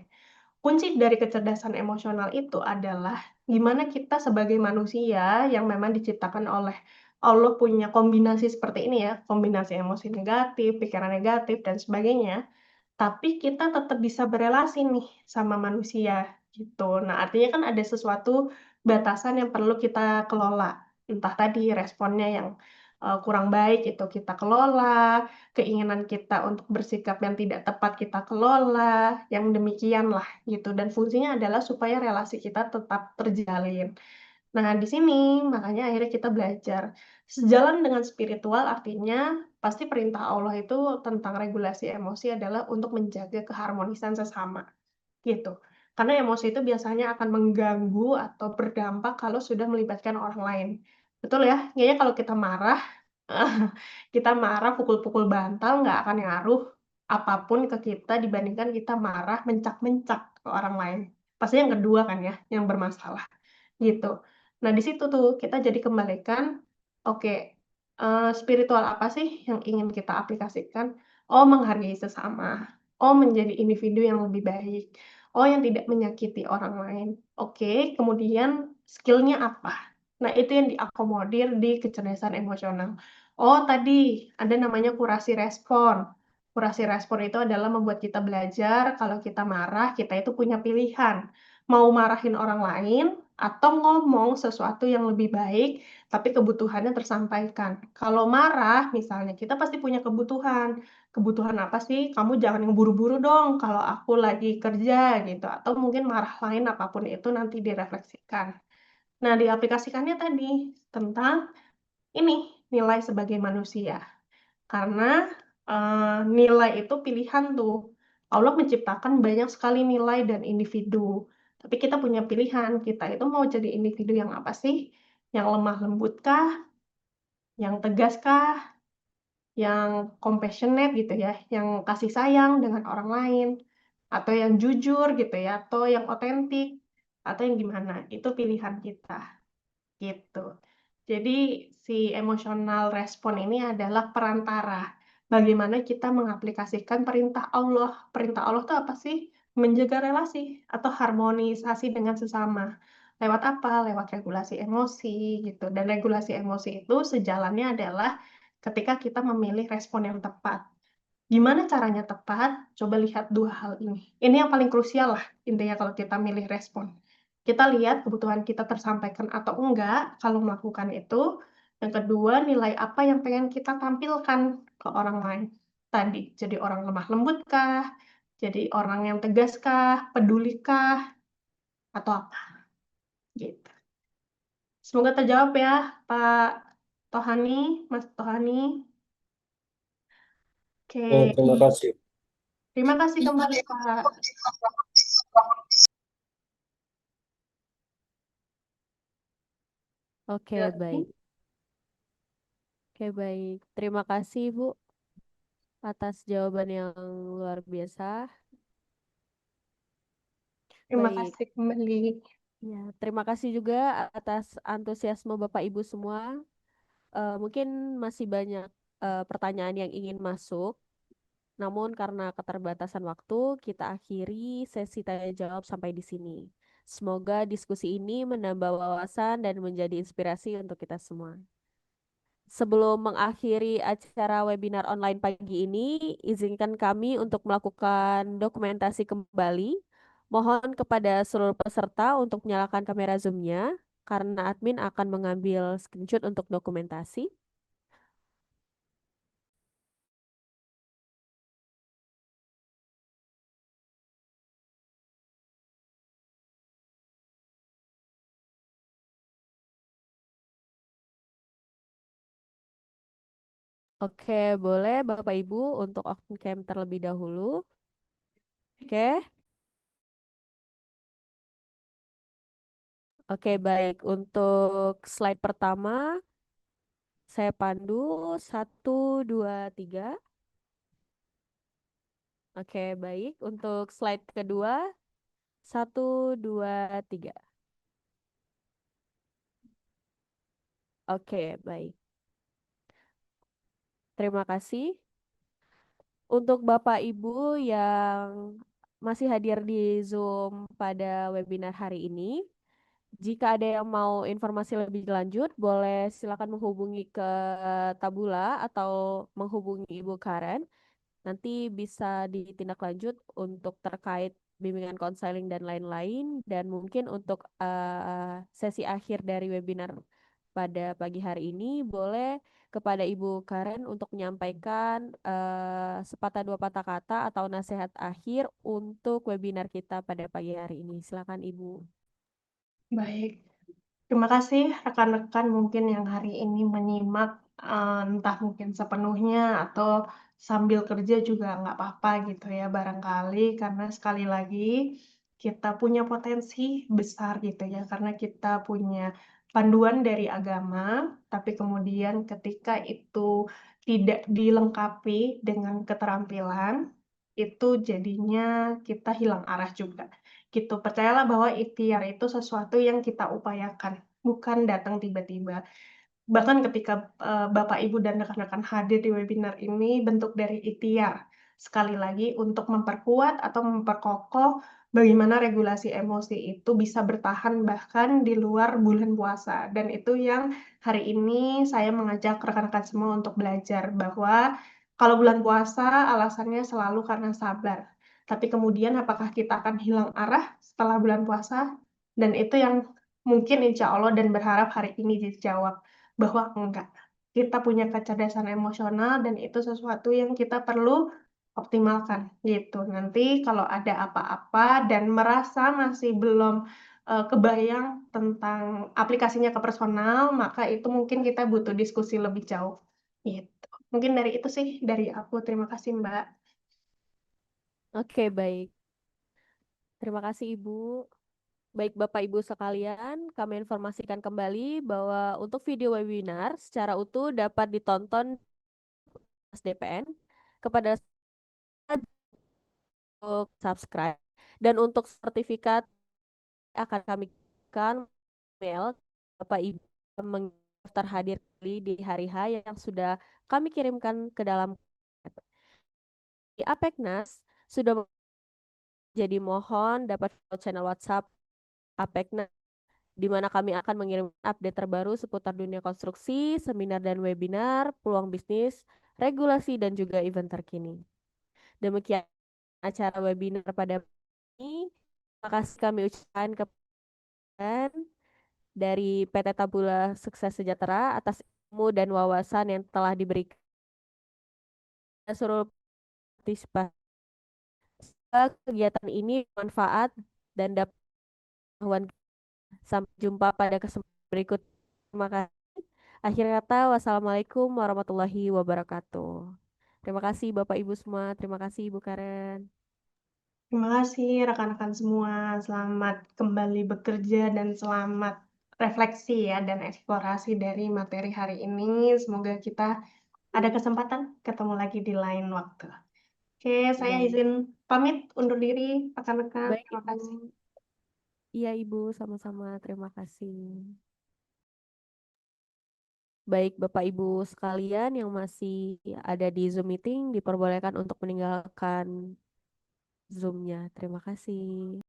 Kunci dari kecerdasan emosional itu adalah gimana kita sebagai manusia yang memang diciptakan oleh Allah punya kombinasi seperti ini ya, kombinasi emosi negatif, pikiran negatif, dan sebagainya. Tapi kita tetap bisa berelasi nih sama manusia, gitu. Nah, artinya kan ada sesuatu batasan yang perlu kita kelola. Entah tadi responnya yang, kurang baik itu kita kelola, keinginan kita untuk bersikap yang tidak tepat kita kelola, yang demikianlah, gitu. Dan fungsinya adalah supaya relasi kita tetap terjalin. Nah, di sini makanya akhirnya kita belajar. Sejalan dengan spiritual artinya pasti perintah Allah itu tentang regulasi emosi adalah untuk menjaga keharmonisan sesama, gitu. Karena emosi itu biasanya akan mengganggu atau berdampak kalau sudah melibatkan orang lain. Betul ya? Kayaknya kalau kita marah, kita marah pukul-pukul bantal nggak akan ngaruh apapun ke kita dibandingkan kita marah mencak-mencak ke orang lain. Pasti yang kedua kan ya, yang bermasalah. Gitu. Nah, di situ tuh kita jadi kembalikan, oke, spiritual apa sih yang ingin kita aplikasikan? Oh, menghargai sesama. Oh, menjadi individu yang lebih baik. Oh, yang tidak menyakiti orang lain. Oke, kemudian skill-nya apa? Nah, itu yang diakomodir di kecerdasan emosional. Oh, tadi ada namanya kurasi respon. Kurasi respon itu adalah membuat kita belajar kalau kita marah, kita itu punya pilihan. Mau marahin orang lain atau ngomong sesuatu yang lebih baik, tapi kebutuhannya tersampaikan. Kalau marah misalnya, kita pasti punya kebutuhan. Kebutuhan apa sih? Kamu jangan yang buru-buru dong kalau aku lagi kerja gitu, atau mungkin marah lain apapun itu nanti direfleksikan. Nah, diaplikasikannya tadi tentang ini, nilai sebagai manusia. Karena, nilai itu pilihan tuh. Allah menciptakan banyak sekali nilai dan individu, tapi kita punya pilihan, kita itu mau jadi individu yang apa sih? Yang lemah lembut kah? Yang tegas kah? Yang compassionate gitu ya, yang kasih sayang dengan orang lain? Atau yang jujur gitu ya, atau yang otentik? Atau yang gimana? Itu pilihan kita. Gitu. Jadi si emotional respon ini adalah perantara. Bagaimana kita mengaplikasikan perintah Allah. Perintah Allah itu apa sih? Menjaga relasi atau harmonisasi dengan sesama. Lewat apa? Lewat regulasi emosi gitu. Dan regulasi emosi itu sejalannya adalah ketika kita memilih respon yang tepat. Gimana caranya tepat? Coba lihat dua hal ini. Ini yang paling krusial lah intinya kalau kita milih respon. Kita lihat kebutuhan kita tersampaikan atau enggak kalau melakukan itu. Yang kedua, nilai apa yang pengen kita tampilkan ke orang lain tadi. Jadi orang lemah lembut kah? Jadi orang yang tegas kah? Pedulikah? Atau apa? Gitu. Semoga terjawab ya, Pak Tohani, Mas Tohani. Oh, Oke, terima kasih. terima kasih kembali, Pak. Oke, baik. Oke, baik. Terima kasih, Bu, atas jawaban yang luar biasa. Terima Baik. kasih kembali. Ya, terima kasih juga atas antusiasme Bapak Ibu semua. Mungkin masih banyak pertanyaan yang ingin masuk, namun karena keterbatasan waktu, kita akhiri sesi tanya jawab sampai di sini. Semoga diskusi ini menambah wawasan dan menjadi inspirasi untuk kita semua. Sebelum mengakhiri acara webinar online pagi ini, izinkan kami untuk melakukan dokumentasi kembali. Mohon kepada seluruh peserta untuk menyalakan kamera Zoom-nya, karena admin akan mengambil screenshot untuk dokumentasi. Oke, boleh Bapak Ibu untuk open cam terlebih dahulu. Oke, oke baik. Untuk slide pertama, saya pandu 1, 2, 3. Oke, baik. Untuk slide kedua, 1, 2, 3. Oke, baik. Terima kasih. Untuk Bapak Ibu yang masih hadir di Zoom pada webinar hari ini, jika ada yang mau informasi lebih lanjut, boleh silakan menghubungi ke Tabula atau menghubungi Ibu Karen. Nanti bisa ditindaklanjut untuk terkait bimbingan konseling dan lain-lain. Dan mungkin untuk sesi akhir dari webinar pada pagi hari ini, boleh kepada Ibu Karen untuk menyampaikan sepatah dua patah kata atau nasihat akhir untuk webinar kita pada pagi hari ini. Silakan Ibu. Baik. Terima kasih rekan-rekan mungkin yang hari ini menyimak, entah mungkin sepenuhnya atau sambil kerja juga nggak apa-apa gitu ya barangkali karena sekali lagi kita punya potensi besar gitu ya karena kita punya panduan dari agama, tapi kemudian ketika itu tidak dilengkapi dengan keterampilan, itu jadinya kita hilang arah juga gitu. Percayalah bahwa ikhtiar itu sesuatu yang kita upayakan, bukan datang tiba-tiba. Bahkan ketika, Bapak, Ibu, dan rekan-rekan hadir di webinar ini bentuk dari ikhtiar. Sekali lagi untuk memperkuat atau memperkokoh bagaimana regulasi emosi itu bisa bertahan bahkan di luar bulan puasa. Dan itu yang hari ini saya mengajak rekan-rekan semua untuk belajar bahwa kalau bulan puasa alasannya selalu karena sabar. Tapi kemudian apakah kita akan hilang arah setelah bulan puasa? Dan itu yang mungkin insya Allah dan berharap hari ini dijawab bahwa enggak. Kita punya kecerdasan emosional dan itu sesuatu yang kita perlu optimalkan gitu. Nanti kalau ada apa-apa dan merasa masih belum kebayang tentang aplikasinya ke personal, maka itu mungkin kita butuh diskusi lebih jauh. Gitu. Mungkin dari itu sih dari aku. Terima kasih, Mbak. Oke, baik. Terima kasih Ibu. Baik Bapak Ibu sekalian, kami informasikan kembali bahwa untuk video webinar secara utuh dapat ditonton di DPN kepada untuk subscribe dan untuk sertifikat akan kami berikan mail Bapak Ibu yang mendaftar hadir di hari H yang sudah kami kirimkan ke dalam di Apeknas sudah. Jadi mohon dapat follow channel WhatsApp Apeknas di mana kami akan mengirim update terbaru seputar dunia konstruksi, seminar dan webinar, peluang bisnis, regulasi dan juga event terkini. Demikian acara webinar pada ini. Terima kasih kami ucapkan kepada dari PT Tabula Sukses Sejahtera atas ilmu dan wawasan yang telah diberikan seluruh partisipasi. Kegiatan ini bermanfaat dan dapat pengetahuan. Sampai jumpa pada kesempatan berikut. Terima kasih. Akhir kata, wassalamualaikum warahmatullahi wabarakatuh. Terima kasih Bapak Ibu semua. Terima kasih Ibu Karen. Terima kasih rekan-rekan semua. Selamat kembali bekerja dan selamat refleksi ya dan eksplorasi dari materi hari ini. Semoga kita ada kesempatan ketemu lagi di lain waktu. Oke, saya Baik. izin pamit undur diri rekan-rekan. Baik Terima Ibu. kasih. Iya Ibu, sama-sama. Terima kasih. Baik Bapak Ibu sekalian yang masih ada di Zoom meeting diperbolehkan untuk meninggalkan Zoom-nya. Terima kasih.